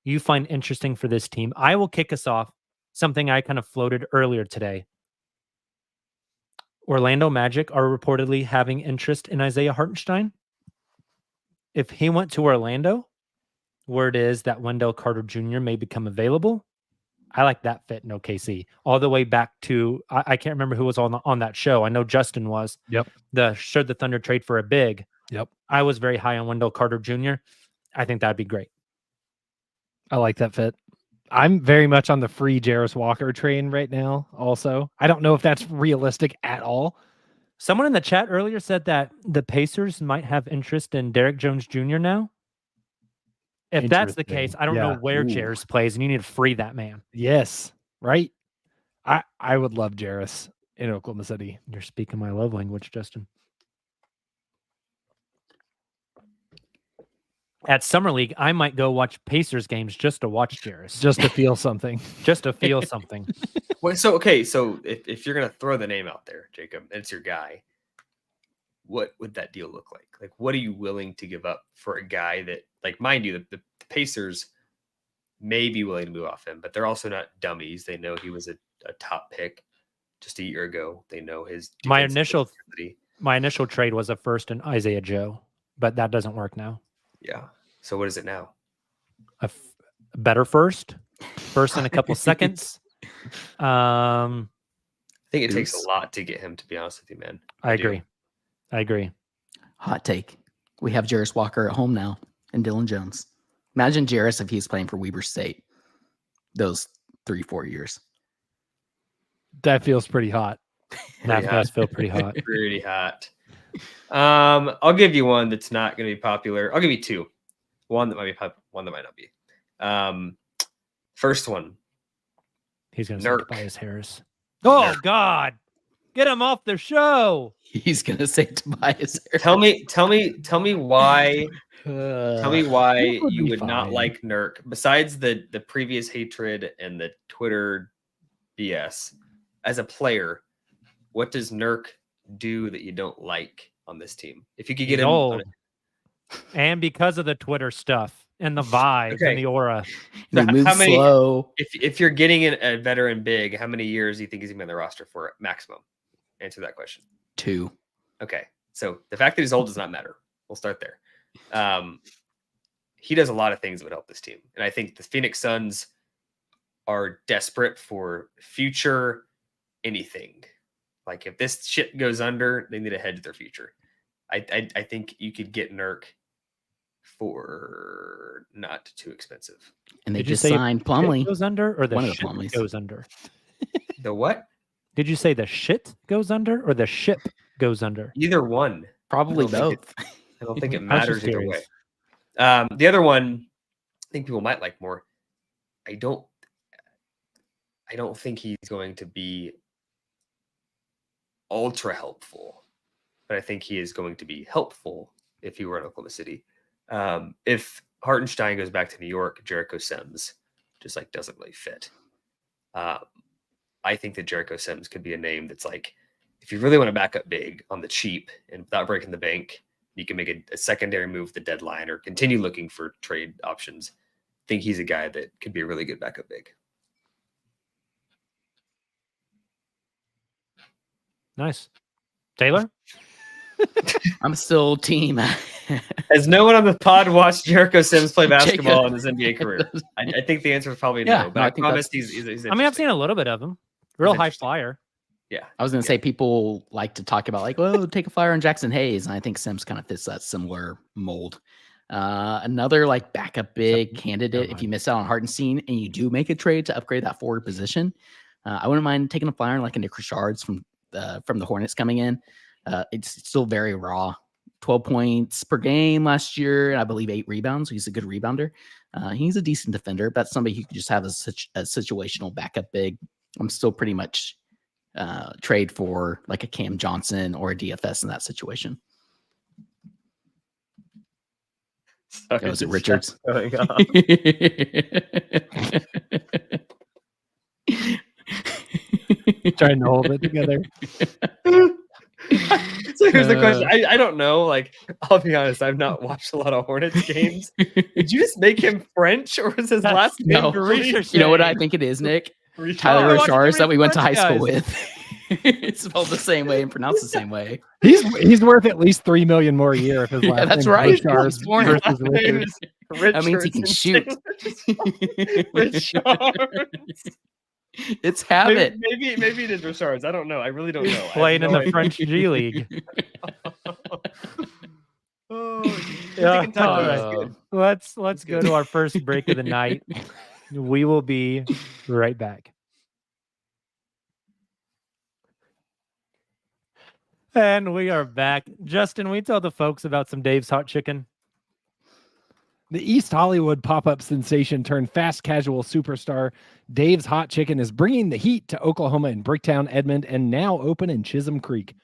you find interesting for this team? I will kick us off. Something I kind of floated earlier today. Orlando Magic are reportedly having interest in Isaiah Hartenstein. If he went to Orlando, word is that Wendell Carter Jr. may become available. I like that fit in OKC. All the way back to, I can't remember who was on that show. I know Justin was. Yep. Should the Thunder trade for a big? Yep. I was very high on Wendell Carter Jr. I think that'd be great. I like that fit. I'm very much on the free Jarris Walker train right now also. I don't know if that's realistic at all. Someone in the chat earlier said that the Pacers might have interest in Derek Jones Jr. now. If that's the case, I don't know where Jarris plays, and you need to free that man. Yes, right? I would love Jarris in Oklahoma City. You're speaking my love language, Justin. At Summer League, I might go watch Pacers games just to watch Jarris. Just to feel something. Just to feel something. Well, so if you're gonna throw the name out there, Jacob, and it's your guy, what would that deal look like? Like, what are you willing to give up for a guy that, like, mind you, the Pacers may be willing to move off him, but they're also not dummies. They know he was a top pick just a year ago. They know his my initial trade was a first in Isaiah Joe, but that doesn't work now. Yeah. So what is it now? A better first in a couple seconds. I think it takes a lot to get him, to be honest with you, man. I agree. Hot take. We have Jarris Walker at home now and Dylan Jones. Imagine Jarris if he's playing for Weber State those 3-4 years. That feels pretty hot. That does feel pretty hot. Pretty hot. I'll give you one that's not going to be popular. I'll give you two. One that might be popular, one that might not be. First one. He's going to say Tobias Harris. Oh, Nurk. God. Get him off the show. He's going to say Tobias Harris. Tell me why. Tell me why you would not like Nurk, besides the previous hatred and the Twitter BS. As a player, what does Nurk do that you don't like on this team? If you could get him old, and because of the Twitter stuff and the vibe and the aura, how many? Slow. If you're getting a veteran big, how many years do you think he's gonna be on the roster for maximum? Answer that question. 2. Okay, so the fact that he's old does not matter. We'll start there. He does a lot of things that would help this team, and I think the Phoenix Suns are desperate for future anything. Like, if this shit goes under, they need to hedge their future. I think you could get Nurk for not too expensive. And they just signed Plumlee. Goes under, or the one of the shit Plumlees goes under? The what? Did you say the shit goes under or the ship goes under? Either one. Probably both. I don't think it matters either way. The other one, I think people might like more. I don't think he's going to be ultra helpful, but I think he is going to be helpful if he were in Oklahoma City. If Hartenstein goes back to New York, Jericho Sims just doesn't really fit. I think that Jericho Sims could be a name that's like, if you really want to back up big on the cheap and without breaking the bank, you can make a secondary move at the deadline or continue looking for trade options. I think he's a guy that could be a really good backup big. Nice. Taylor? I'm still team. Has no one on the pod watched Jericho Sims play basketball in his NBA career? I think the answer is probably no, but I promise he's I've seen a little bit of him. Real high flyer. Yeah. I was going to say, people like to talk about take a flyer on Jackson Hayes. And I think Sims kind of fits that similar mold. Another backup big candidate. If you miss out on Hartenstein and you do make a trade to upgrade that forward position, I wouldn't mind taking a flyer on a Nick Richards from the Hornets coming in. It's still very raw. 12 points per game last year, and I believe 8 rebounds. So he's a good rebounder. He's a decent defender. That's somebody who could just have a situational backup big. I'm still pretty much trade for a Cam Johnson or a DFS in that situation. Sorry, was it Richards? Trying to hold it together. So here's the question. I don't know. I'll be honest. I've not watched a lot of Hornets games. Did you just make him French, or was his last name Greek? You know what I think it is, Nick? Tyler Richards that we went to high school with. It's spelled the same way and pronounced the same way. He's worth at least $3 million more a year if his last Yeah, that's name's right. Richard He's born in versus Richard. That means he can shoot. It's habit. Maybe it is Richards. I don't know. I really don't know. Playing in the French G League. Yeah, all right. Let's go to our first break of the night. We will be right back. And we are back. Justin, we tell the folks about some Dave's Hot Chicken. The East Hollywood pop-up sensation turned fast casual superstar Dave's Hot Chicken is bringing the heat to Oklahoma in Bricktown, Edmond, and now open in Chisholm Creek.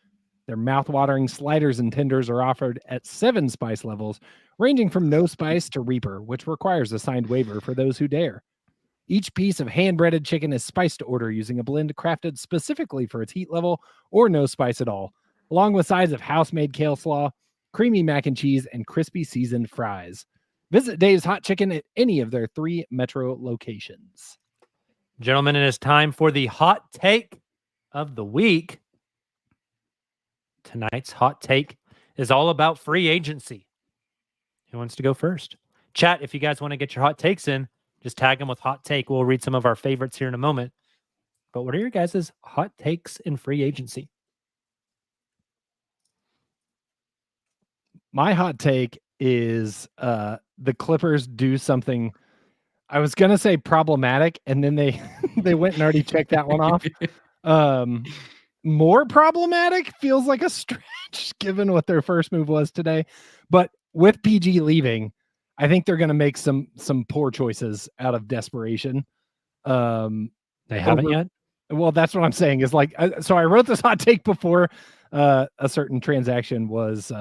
Their mouth-watering sliders and tenders are offered at 7 spice levels, ranging from no spice to Reaper, which requires a signed waiver for those who dare. Each piece of hand-breaded chicken is spiced to order using a blend crafted specifically for its heat level or no spice at all, along with sides of house-made kale slaw, creamy mac and cheese, and crispy seasoned fries. Visit Dave's Hot Chicken at any of their 3 metro locations. Gentlemen, it is time for the hot take of the week. Tonight's hot take is all about free agency. Who wants to go first? Chat, if you guys want to get your hot takes in, just tag them with hot take. We'll read some of our favorites here in a moment. But what are your guys' hot takes in free agency? My hot take is the Clippers do something. I was gonna say problematic, and then they went and already checked that one off. More problematic feels like a stretch given what their first move was today. But with PG leaving, I think they're gonna make some poor choices out of desperation. They haven't yet. Well, that's what I'm saying. Is like so. I wrote this hot take before a certain transaction was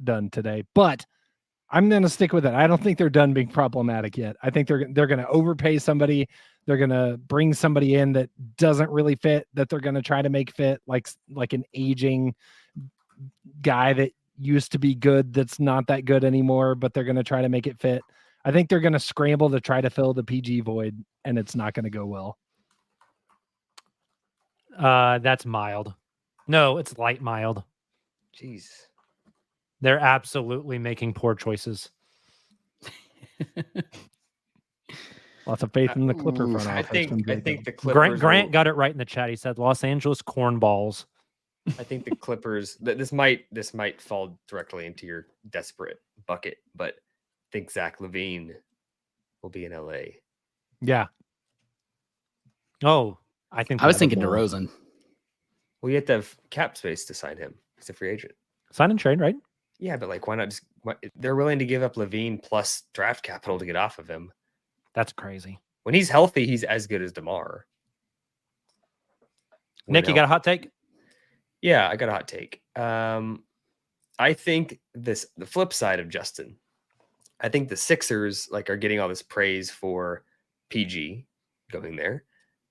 done today, but I'm going to stick with it. I don't think they're done being problematic yet. I think they're going to overpay somebody. They're going to bring somebody in that doesn't really fit, that they're going to try to make fit, like an aging guy that used to be good that's not that good anymore, but they're going to try to make it fit. I think they're going to scramble to try to fill the PG void, and it's not going to go well. That's mild. No, it's light mild. Jeez. They're absolutely making poor choices. Lots of faith in the Clipper front I office. think the Clippers. Grant got it right in the chat. He said Los Angeles cornballs. I think the Clippers. This might fall directly into your desperate bucket, but I think Zach LaVine will be in LA. Yeah. Oh, I think I was that'll thinking go. DeRozan. Well, you have to have cap space to sign him. He's a free agent. Sign and trade, right? Yeah, but like, why not just? They're willing to give up LaVine plus draft capital to get off of him. That's crazy. When he's healthy, he's as good as DeMar. Nick, you got a hot take? Yeah, I got a hot take. I think the flip side of Justin. I think the Sixers are getting all this praise for PG going there.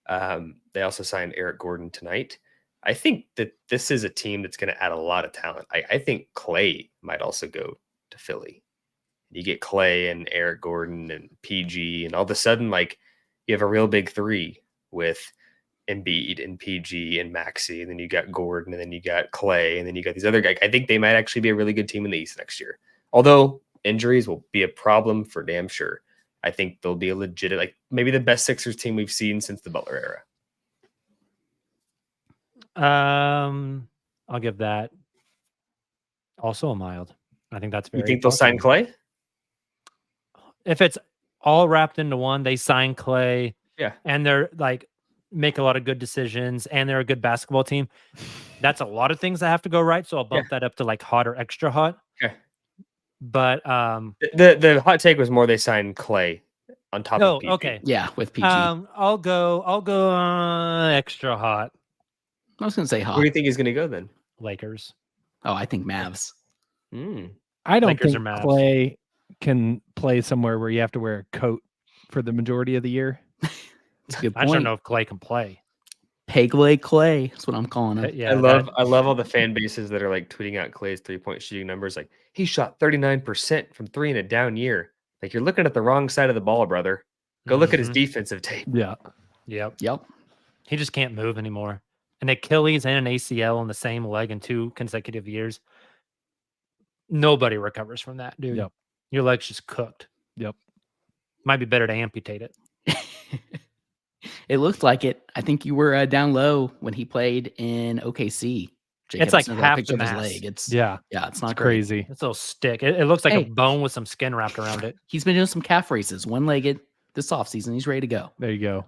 They also signed Eric Gordon tonight. I think that this is a team that's going to add a lot of talent. I think Clay might also go to Philly. You get Clay and Eric Gordon and PG, and all of a sudden, you have a real big 3 with Embiid and PG and Maxey, and then you got Gordon, and then you got Clay, and then you got these other guys. I think they might actually be a really good team in the East next year. Although injuries will be a problem for damn sure. I think they'll be a legit, maybe the best Sixers team we've seen since the Butler era. I'll give that also a mild. I think that's very. You think they'll sign Clay? If it's all wrapped into one, they sign Clay. Yeah. And they're make a lot of good decisions, and they're a good basketball team. That's a lot of things that have to go right. So I'll bump that up to hot or extra hot. Okay. But the hot take was more they signed Clay on top of PG. Okay. Yeah, with PG. I'll go extra hot. I was going to say hot. Where do you think he's going to go then? Lakers. Oh, I think Mavs. I don't Lakers think or Mavs. Clay can play somewhere where you have to wear a coat for the majority of the year. That's a good I point. just don't know if Clay can play. Peg-leg Clay. That's what I'm calling it. Yeah, I love all the fan bases that are tweeting out Clay's 3-point shooting numbers. He shot 39% from 3 in a down year. You're looking at the wrong side of the ball, brother. Go look at his defensive tape. Yeah. Yep. Yep. He just can't move anymore. an Achilles and an ACL on the same leg in 2 consecutive years, nobody recovers from that, dude. Yep. Your leg's just cooked. Yep. Might be better to amputate it. It looked like it. I think you were down low when he played in OKC. It's like sent a half picture the of his mass. leg. It's Yeah. it's not It's great. crazy. It's a little stick. It looks like Hey. a bone with some skin wrapped around it. He's been doing some calf races, one-legged this offseason. He's ready to go. There you go.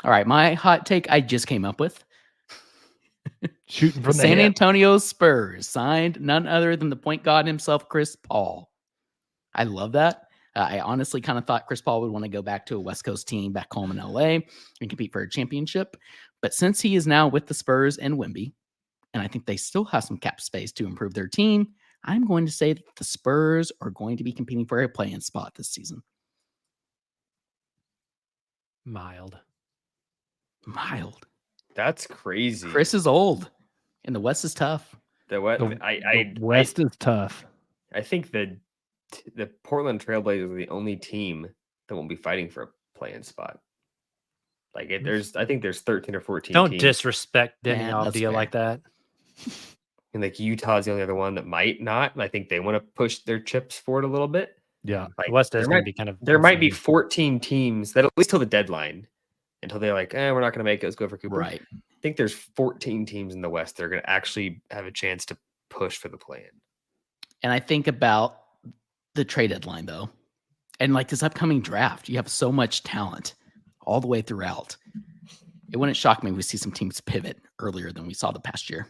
All right, my hot take I just came up with. Shooting The from the San hip. Antonio Spurs signed none other than the point god himself, Chris Paul. I love that. I honestly kind of thought Chris Paul would want to go back to a West Coast team back home in LA and compete for a championship. But since he is now with the Spurs and Wemby, and I think they still have some cap space to improve their team, I'm going to say that the Spurs are going to be competing for a play-in spot this season. Mild. That's crazy. Chris is old, and the West is tough. The what? The West is tough. I think the Portland Trailblazers are the only team that won't be fighting for a play-in spot. Like I think there's 13 or 14 Don't teams. disrespect Denny Yeah, that's Avdia fair. like that. And like Utah's the only other one that might not. I think they want to push their chips forward a little bit. Yeah. Like, The West is there going might- to be kind of. There might be insane. 14 teams that at least till the deadline, until they're like, we're not going to make it. Let's go for Cooper. Right. I think there's 14 teams in the West that are going to actually have a chance to push for the play-in. And I think about the trade deadline, though. And like this upcoming draft, you have so much talent all the way throughout. It wouldn't shock me if we see some teams pivot earlier than we saw the past year.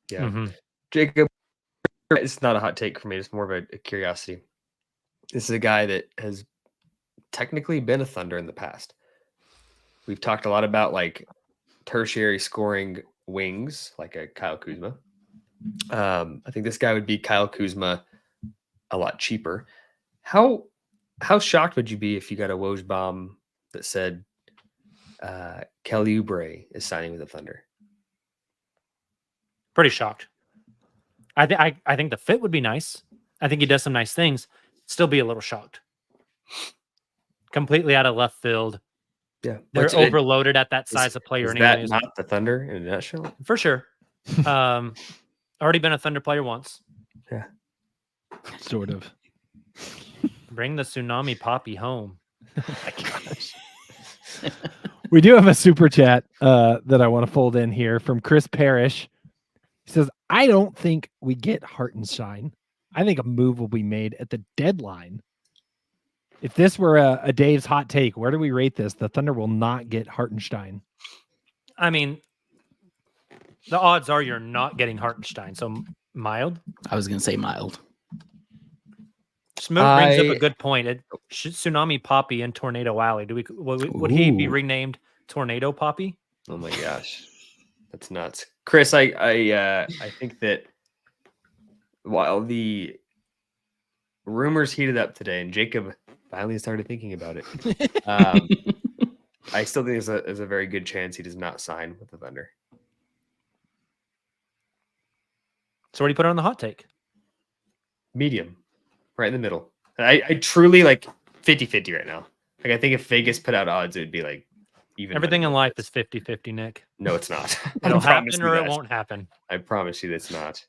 Yeah. Mhm. Jacob, it's not a hot take for me. It's more of a curiosity. This is a guy that has technically been a Thunder in the past. We've talked a lot about like tertiary scoring wings, like a Kyle Kuzma. I think this guy would be Kyle Kuzma a lot cheaper. How shocked would you be if you got a Woj bomb that said Kelly Oubre is signing with the Thunder? Pretty shocked. I think the fit would be nice. I think he does some nice things. Still be a little shocked. Completely out of left field. Yeah, They're What's it- overloaded at that size of player Is anyways. that not the Thunder in a nutshell? For sure. Already been a Thunder player once. Sort of. Bring the tsunami poppy home. We do have a super chat that I want to fold in here from Chris Parrish. He says, I don't think we get Hartenstein. I think a move will be made at the deadline. If this were a Dave's hot take, where do we rate this? The Thunder will not get Hartenstein. I mean, the odds are you're not getting Hartenstein. So mild. I was going to say mild. Smoot brings up I- a good point. Tsunami Poppy and Tornado Alley. Would he be Ooh. renamed Tornado Poppy? Oh my gosh, that's nuts, Chris. I think that while the rumors heated up today, and Jacob finally started thinking about it, I still think there's a very good chance he does not sign with the Thunder. So what do you put on the hot take? Medium, right in the middle. I truly like 50-50 right now. Like I think if Vegas put out odds, it would be like even. Everything money. in life is 50-50, Nick. No, it's not. It'll I promise happen you or it that. won't happen. I promise you that's not.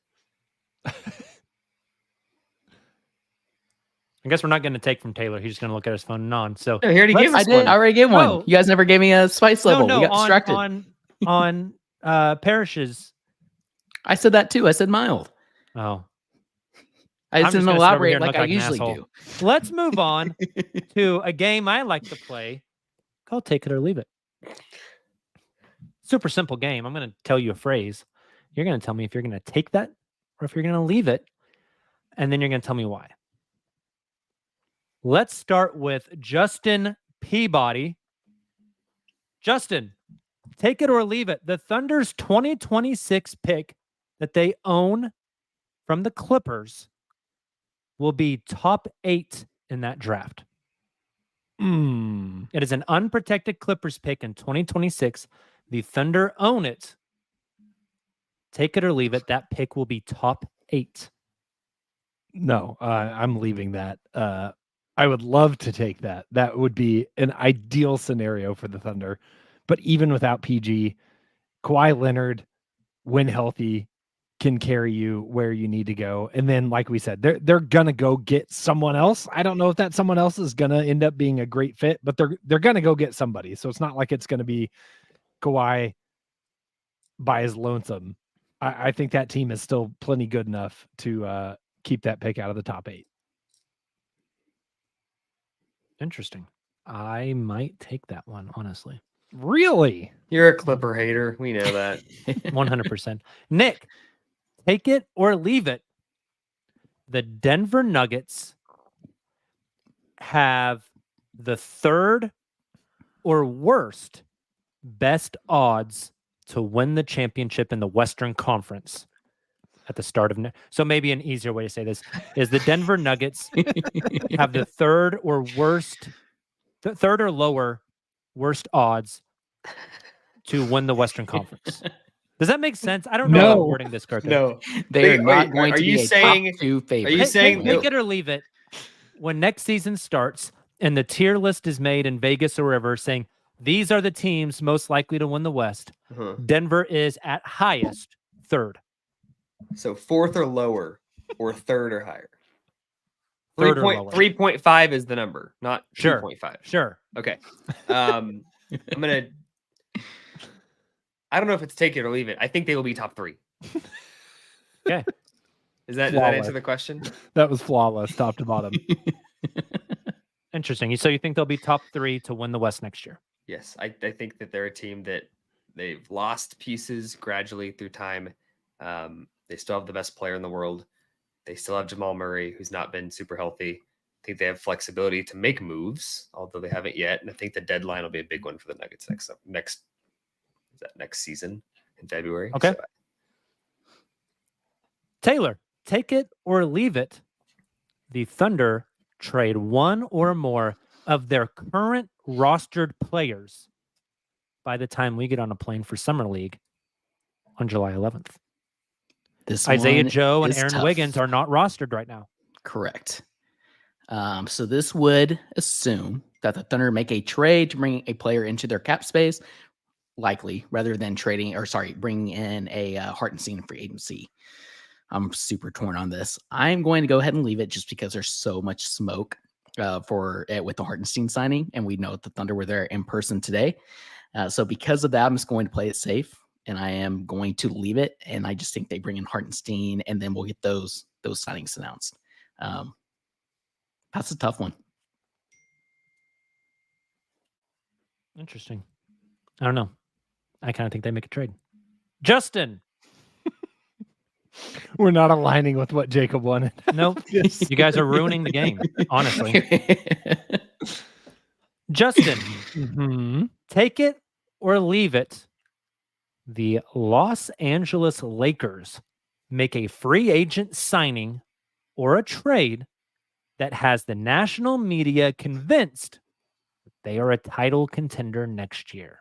I guess we're not going to take from Taylor. He's just going to look at his phone and nod. So No, he already gave I us did. one. I already gave one. Oh. You guys never gave me a spice level. We got distracted. on Parrish's. I said that too. I said mild. Oh, I I'm just just didn't gonna sit over here elaborate and like look I like an usually asshole. do. let's move on to a game I like to play called Take It or Leave It. Super simple game. I'm going to tell you a phrase. You're going to tell me if you're going to take that or if you're going to leave it. And then you're going to tell me why. Let's start with Justin Peabody. Justin, take it or leave it. The Thunder's 2026 pick that they own from the Clippers will be top 8 in that draft. It is an unprotected Clippers pick in 2026. The Thunder own it. Take it or leave it. That pick will be top 8. No, I'm leaving that. I would love to take that. That would be an ideal scenario for the Thunder But even without PG, Kawhi Leonard, when healthy, can carry you where you need to go. And then, like we said, they're gonna go get someone else. I don't know if that someone else is gonna end up being a great fit, but they're gonna go get somebody. So it's not like it's gonna be Kawhi by his lonesome. I think that team is still plenty good enough to keep that pick out of the top 8. Interesting. I might take that one, honestly. Really? You're a Clipper hater. We know that. 100%. Nick, take it or leave it. The Denver Nuggets have the third or worst best odds to win the championship in the Western Conference at the start of so maybe an easier way to say this is the Denver Nuggets have the third or lower worst odds to win the Western Conference. Does that make sense? I don't know if I'm wording this correctly. No, They are not going are to you be a saying- top 2 favorite. Are you saying take it or leave it? When next season starts and the tier list is made in Vegas or wherever, saying these are the teams most likely to win the West, Denver is at highest third. So fourth or lower, or third or higher? Third or lower. 3.5 is the number, not Sure. 2.5. Sure. Okay. I'm gonna. I don't know if it's take it or leave it. I think they will be top 3. Okay. Does that Flawless. answer the question? That was flawless, top to bottom. Interesting. So you think they'll be top 3 to win the West next year? Yes, I think that they're a team that they've lost pieces gradually through time. They still have the best player in the world. They still have Jamal Murray, who's not been super healthy. I think they have flexibility to make moves, although they haven't yet. And I think the deadline will be a big one for the Nuggets next season in February. Okay. So, Taylor, take it or leave it. The Thunder trade one or more of their current rostered players by the time we get on a plane for Summer League on July 11th. This Isaiah one Joe and is Aaron tough. Wiggins are not rostered right now. Correct. So this would assume that the Thunder make a trade to bring a player into their cap space, likely, rather than bringing in a Hartenstein in free agency. I'm super torn on this. I'm going to go ahead and leave it just because there's so much smoke with the Hartenstein signing, and we know the Thunder were there in person today. So because of that, I'm just going to play it safe, and I am going to leave it. And I just think they bring in Hartenstein, and then we'll get those signings announced. That's a tough one. Interesting. I don't know. I kind of think they make a trade. Justin. We're not aligning with what Jacob wanted. Nope. You guys are ruining the game, honestly. Justin, take it or leave it. The Los Angeles Lakers make a free agent signing or a trade that has the national media convinced that they are a title contender next year.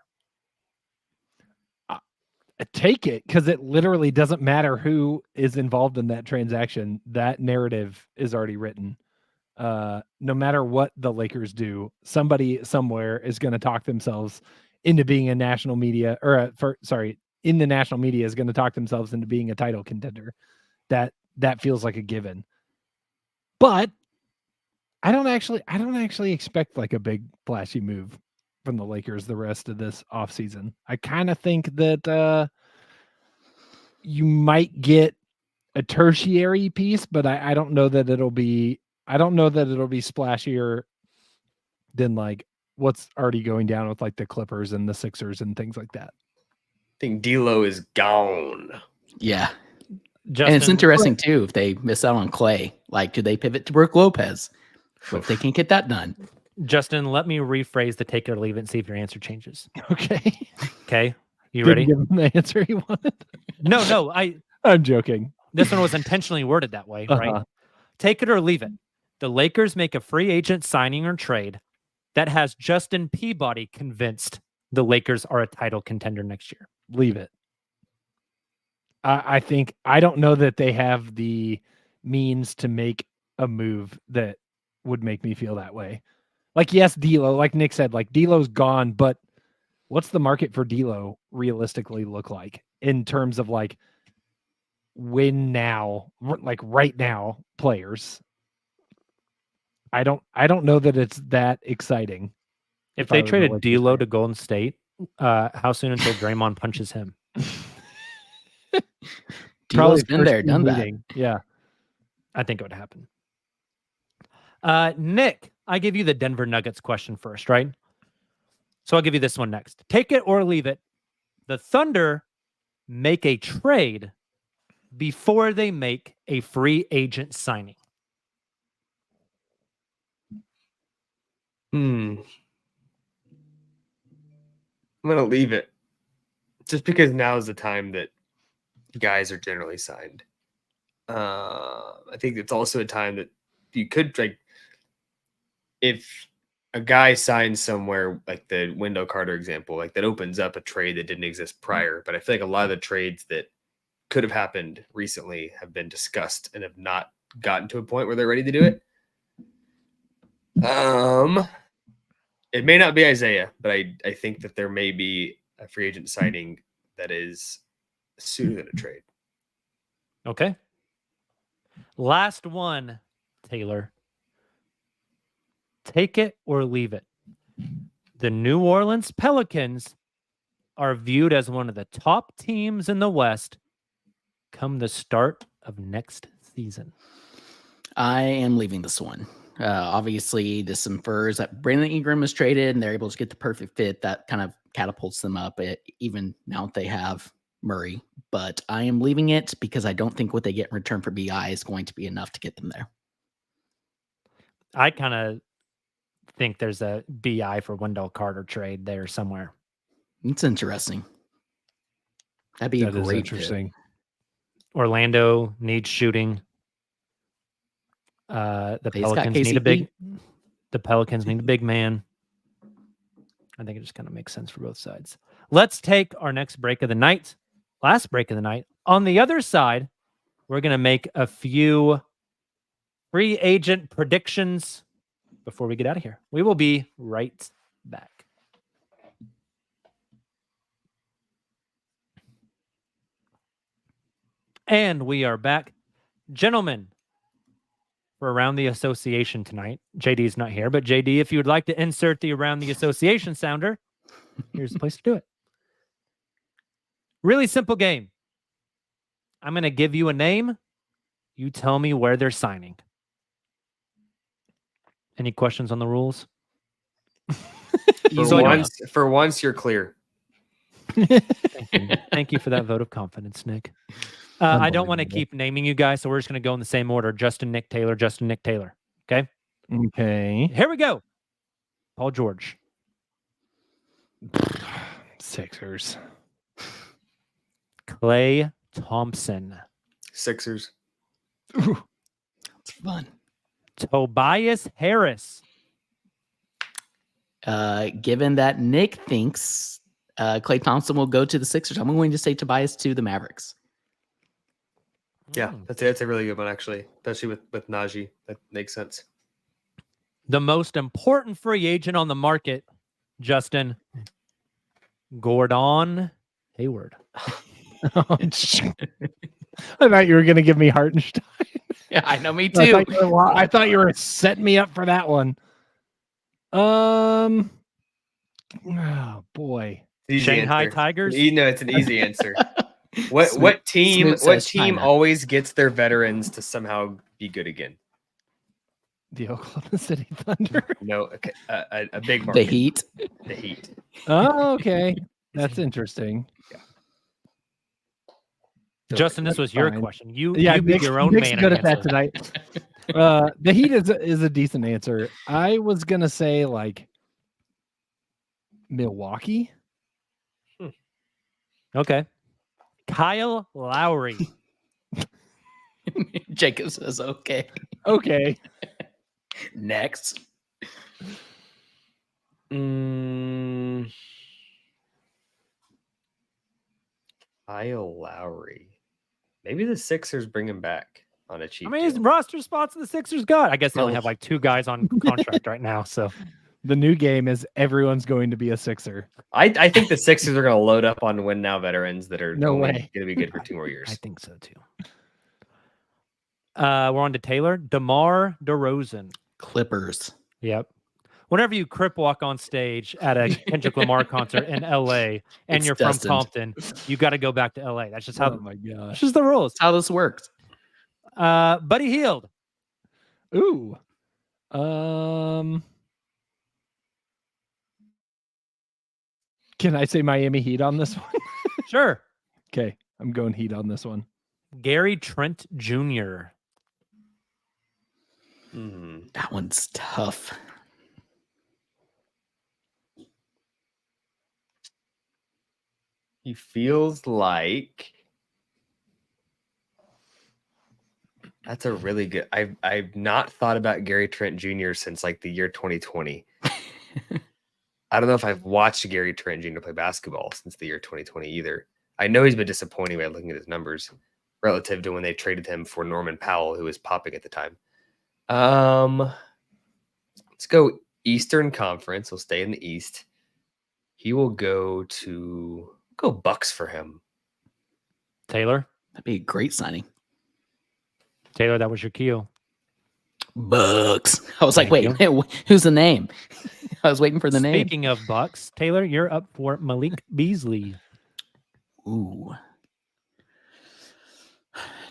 Take it, because it literally doesn't matter who is involved in that transaction. That narrative is already written. No matter what the Lakers do, somebody somewhere is going to talk themselves into being a national media, in the national media is going to talk themselves into being a title contender. That feels like a given. But I don't actually expect like a big flashy move from the Lakers the rest of this offseason. I kind of think that you might get a tertiary piece, but I don't know that it'll be splashier than like what's already going down with like the Clippers and the Sixers and things like that. I think D'Lo is gone. Yeah. Justin, And it's interesting too, if they miss out on Clay, like, do they pivot to Brook Lopez? What if they can't get that done? Justin, let me rephrase the take it or leave it and see if your answer changes. Okay. Okay. You Didn't ready? give him the answer he wanted. No, I'm joking. this one was intentionally worded that way, right? Take it or leave it. The Lakers make a free agent signing or trade that has Justin Peabody convinced the Lakers are a title contender next year. Leave it. I don't know that they have the means to make a move that would make me feel that way. Like, yes, D'Lo, like Nick said, like D'Lo's gone, but what's the market for D'Lo realistically look like in terms of like win now, like right now players? I don't know that it's that exciting. If I they was traded like D'Lo to Golden State, how soon until Draymond punches him? D'Lo's Probably been there, done that. meeting. Yeah. I think it would happen. Nick, I give you the Denver Nuggets question first, right? So I'll give you this one next. Take it or leave it. The Thunder make a trade before they make a free agent signing. I'm gonna leave it, just because now is the time that guys are generally signed. I think it's also a time that you could, like, if a guy signs somewhere, like the Wendell Carter example, like that opens up a trade that didn't exist prior. But I feel like a lot of the trades that could have happened recently have been discussed and have not gotten to a point where they're ready to do it. It may not be Isaiah, but I think that there may be a free agent signing that is sooner than a trade. Okay. Last one, Taylor. Take it or leave it. The New Orleans Pelicans are viewed as one of the top teams in the West come the start of next season. I am leaving this one. Obviously, this infers that Brandon Ingram is traded and they're able to get the perfect fit that kind of catapults them up, even now that they have Murray. But I am leaving it because I don't think what they get in return for BI is going to be enough to get them there. I kind of think there's a BI for Wendell Carter trade there somewhere. It's interesting. That'd be That a is great interesting. fit. Orlando needs shooting. The Pelicans need the Pelicans need a big man. I think it just kind of makes sense for both sides. Let's take our next break of the night. Last break of the night. On the other side, we're going to make a few free agent predictions before we get out of here. We will be right back. And we are back. Gentlemen, for Around the Association tonight. JD's not here, but JD, if you would like to insert the Around the Association sounder, here's the place to do it. Really simple game. I'm going to give you a name. You tell me where they're signing. Any questions on the rules? For once, you're clear. Thank you for that vote of confidence, Nick. I don't want to keep naming you guys, so we're just going to go in the same order. Justin, Nick, Taylor, Justin, Nick, Taylor. Okay? Okay. Here we go. Paul George. Sixers. Klay Thompson. Sixers. It's fun. Tobias Harris. Given that Nick thinks Klay Thompson will go to the Sixers, I'm going to say Tobias to the Mavericks. Yeah, that's a really good one, actually, especially with Najee. That makes sense. The most important free agent on the market, Justin. Gordon Hayward. I thought you were going to give me Hartenstein. Yeah, I know, me too. I thought you were setting me up for that one. Oh boy. Shanghai answer. Tigers. It's an easy answer. What team China. always gets their veterans to somehow be good again? The Oklahoma City Thunder. No, okay, a big market. The Heat. The Heat. Oh, okay. That's interesting. Justin, this was your fine. question. You Yeah, be Nick's, your own Nick's man. good and at that answer. tonight. The Heat is a decent answer. I was gonna say like Milwaukee. Okay. Kyle Lowry. Jacob says okay. Okay. Next. Kyle Lowry. Maybe the Sixers bring him back on a cheap How many deal. roster spots the Sixers got? I guess they only have like 2 guys on contract right now. So The new game is everyone's going to be a Sixer. I think the Sixers are going to load up on win now veterans that are No only way. going to be good for 2 more I years. think so too. We're on to Taylor. DeMar DeRozan. Clippers. Yep. Whenever you crip walk on stage at a Kendrick Lamar concert in LA and It's you're destined. from Compton, you got to go back to LA. That's just how. Oh my gosh. That's just the rules. That's how this works. Buddy Hield. Ooh. Can I say Miami Heat on this one? Sure. Okay, I'm going Heat on this one. Gary Trent Jr. That one's tough. He feels like that's a really good. I've not thought about Gary Trent Jr. since like the year 2020. I don't know if I've watched Gary Trent Jr. play basketball since the year 2020 either. I know he's been disappointing by looking at his numbers relative to when they traded him for Norman Powell, who was popping at the time. Let's go Eastern Conference. We'll stay in the East. He will go Bucks for him. Taylor. That'd be a great signing. Taylor, that was your cue. Bucks. I was like, Thank wait, who's the name? I was waiting for the name. Speaking of Bucks, Taylor, you're up for Malik Beasley. Ooh.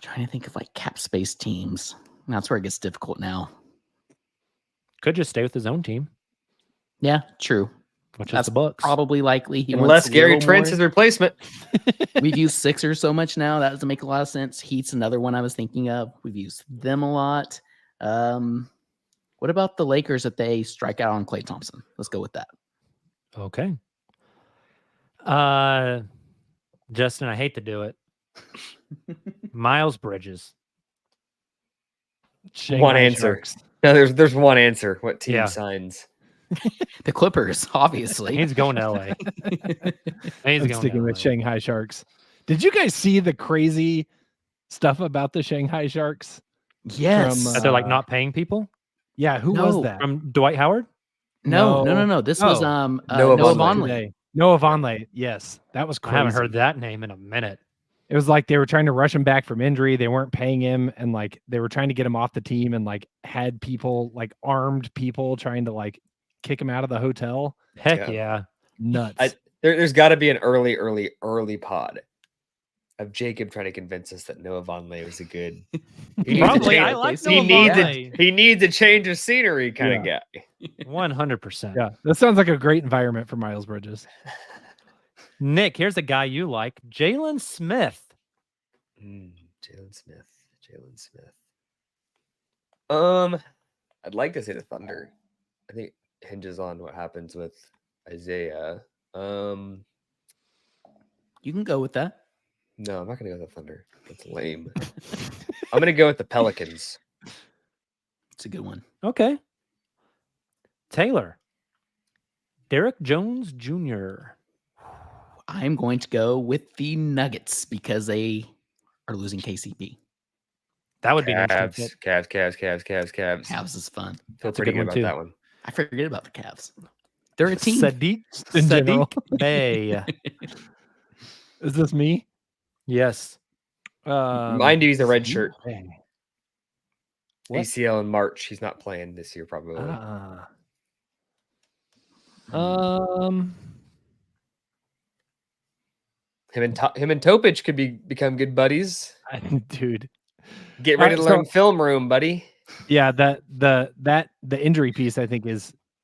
Trying to think of like cap space teams. That's where it gets difficult now. Could just stay with his own team, Yeah, true. which That's is the Bucks. probably likely. He Unless wants a Gary little Trent's more. his replacement. We've used Sixers so much now. That doesn't make a lot of sense. Heat's another one I was thinking of. We've used them a lot. What about the Lakers if they strike out on Klay Thompson? Let's go with that. Okay. Justin, I hate to do it. Miles Bridges. One Shanghai answer. Sharks. No, there's one answer. What team Yeah. signs? The Clippers, obviously. He's going to LA. He's I'm going sticking to with LA. Shanghai Sharks. Did you guys see the crazy stuff about the Shanghai Sharks? Yes. From, That they're like not paying people Yeah, who No. was that? from Dwight Howard. No. This was Oh. Noah Noah Vonleh. Vonleh. Today. Noah Vonleh. Yes, that was I crazy. haven't heard that name in a minute. It was like they were trying to rush him back from injury. They weren't paying him, and like they were trying to get him off the team, and like had people like armed people trying to like kick him out of the hotel. Heck Yeah. yeah. Nuts. There's got to be an early pod of Jacob trying to convince us that Noah Vonleh was a good. He needs a Probably. change- I like he Noah needs Vonleh. he needs a change of scenery kind of guy. 100%. Yeah, that sounds like a great environment for Miles Bridges. Nick, here's a guy you like, Jalen Smith. Jalen Smith. I'd like to say the Thunder. I think it hinges on what happens with Isaiah. You can go with that. No, I'm not gonna go with the Thunder. That's lame. I'm gonna go with the Pelicans. It's a good one. Okay. Taylor. Derek Jones Jr. I'm going to go with the Nuggets because they are losing KCP. That would be an interesting Cavs. fit. Cavs is fun. Feel That's a pretty good good one, about too. that one. I forget about the Cavs. They're a team. In general. Sadiq Bey. Is this me? Yes. Mind you, he's a red shirt. Dang. What? ACL in March. He's not playing this year, probably. Him and Topic could become good buddies. Dude. Get ready to So- learn film room, buddy. Yeah, the injury piece I think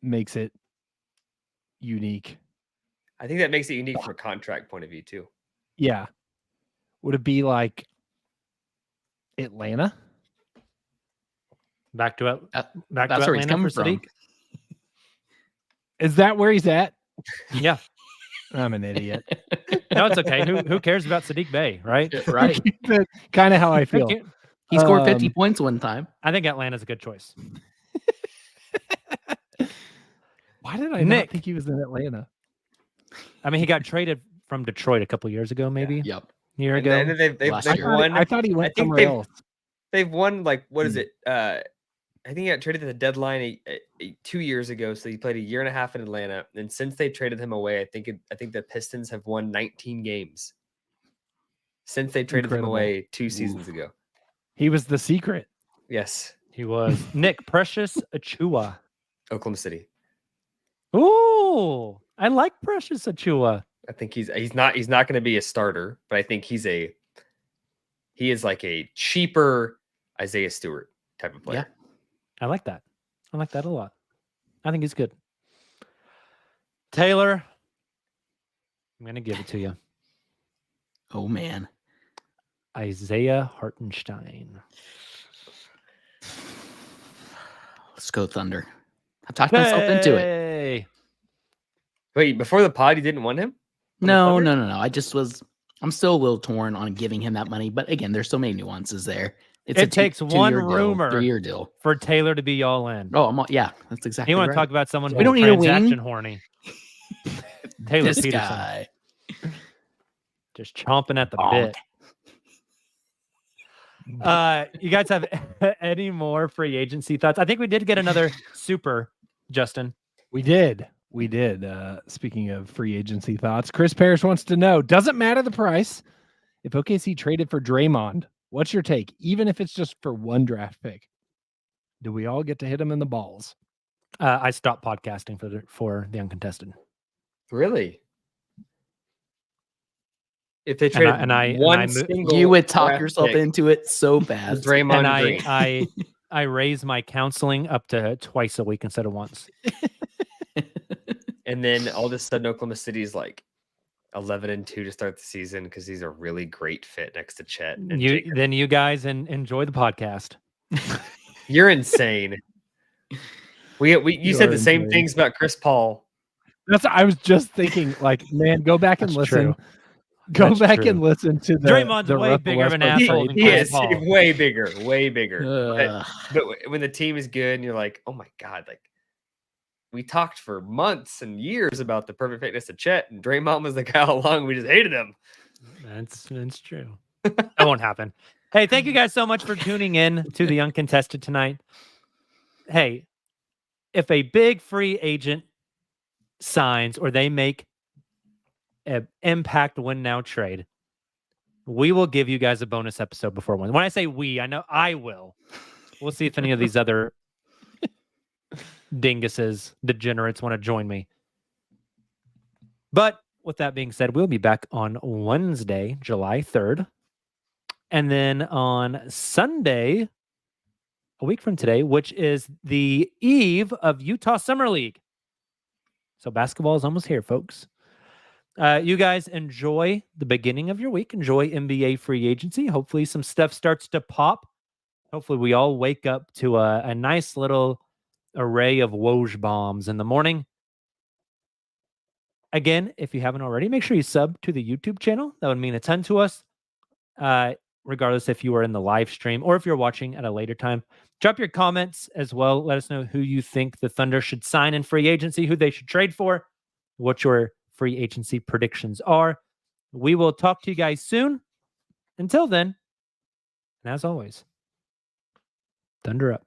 makes it unique. I think that makes it unique from a contract point of view too. Yeah. Would it be like Atlanta? Back to That's where he's Atlanta coming for Sadiq. Is that where he's at? Yeah. I'm an idiot. No, it's okay. Who cares about Sadiq Bey, right? Right. Kind of how I feel. He scored 50 Um, points one time. I think Atlanta's a good choice. Why did I Nick. not think he was in Atlanta? I mean, he got traded from Detroit a couple years ago, maybe Yep. a year And ago. then they've Last they've year. won. I thought he went think somewhere else. They've won like what is it? I think he got traded at the deadline 2 years ago. So he played a year and a half in Atlanta. And since they traded him away, I think the Pistons have won 19 games since they traded him away 2 seasons ago. He was the secret. Yes. He was Nick Precious Achua. Oklahoma City. Ooh, I like Precious Achua. I think he's not going to be a starter, but I think he is like a cheaper Isaiah Stewart type of player. Yeah. I like that. I like that a lot. I think he's good. Taylor, I'm going to give it to you. Oh, man. Isaiah Hartenstein. Let's go Thunder. I talked myself into it. Wait, before the pod, you didn't want him? No. I'm still a little torn on giving him that money. But again, there's so many nuances there. It takes one rumor 3-year deal for Taylor to be all in. Oh, yeah, that's exactly. You want right. to talk about someone We don't need a wing. transaction horny? Taylor This Peterson, guy. just chomping at the Bonk. bit. You guys have any more free agency thoughts? I think we did get another super, Justin. We did. Speaking of free agency thoughts, Chris Parrish wants to know, doesn't matter the price. If OKC traded for Draymond, what's your take? Even if it's just for one draft pick, do we all get to hit him in the balls? I stopped podcasting for the Uncontested. Really? If they traded one single, you would talk draft yourself pick into it so bad. Draymond And Green. I raised my counseling up to twice a week instead of once. And then all of a sudden, Oklahoma City is like 11-2 to start the season because he's a really great fit next to Chet. And Jacob. Then you guys enjoy the podcast. You're insane. You said the same things about Chris Paul. I was just thinking, like, man, go back and listen. True. Go That's back true. and listen to the Draymond's the way Russell bigger of an Westbrook asshole trade. than Chris Paul. He's way bigger. But when the team is good and you're like, oh my God, like we talked for months and years about the perfect fitness of Chet, and Draymond was the guy all along. We just hated him. That's true. That won't happen. Hey, thank you guys so much for tuning in to the Uncontested tonight. Hey, if a big free agent signs or they make an impact win now trade, we will give you guys a bonus episode before one. When I say we, I know I will. We'll see if any of these other dinguses, degenerates want to join me. But with that being said, we'll be back on Wednesday, July 3rd. And then on Sunday, a week from today, which is the eve of Utah Summer League. So basketball is almost here, folks. You guys enjoy the beginning of your week. Enjoy NBA free agency. Hopefully some stuff starts to pop. Hopefully we all wake up to a nice little array of Woj bombs in the morning. Again, if you haven't already, make sure you sub to the YouTube channel. That would mean a ton to us. Regardless if you are in the live stream or if you're watching at a later time. Drop your comments as well. Let us know who you think the Thunder should sign in free agency, who they should trade for, what your free agency predictions are. We will talk to you guys soon. Until then, and as always, Thunder up.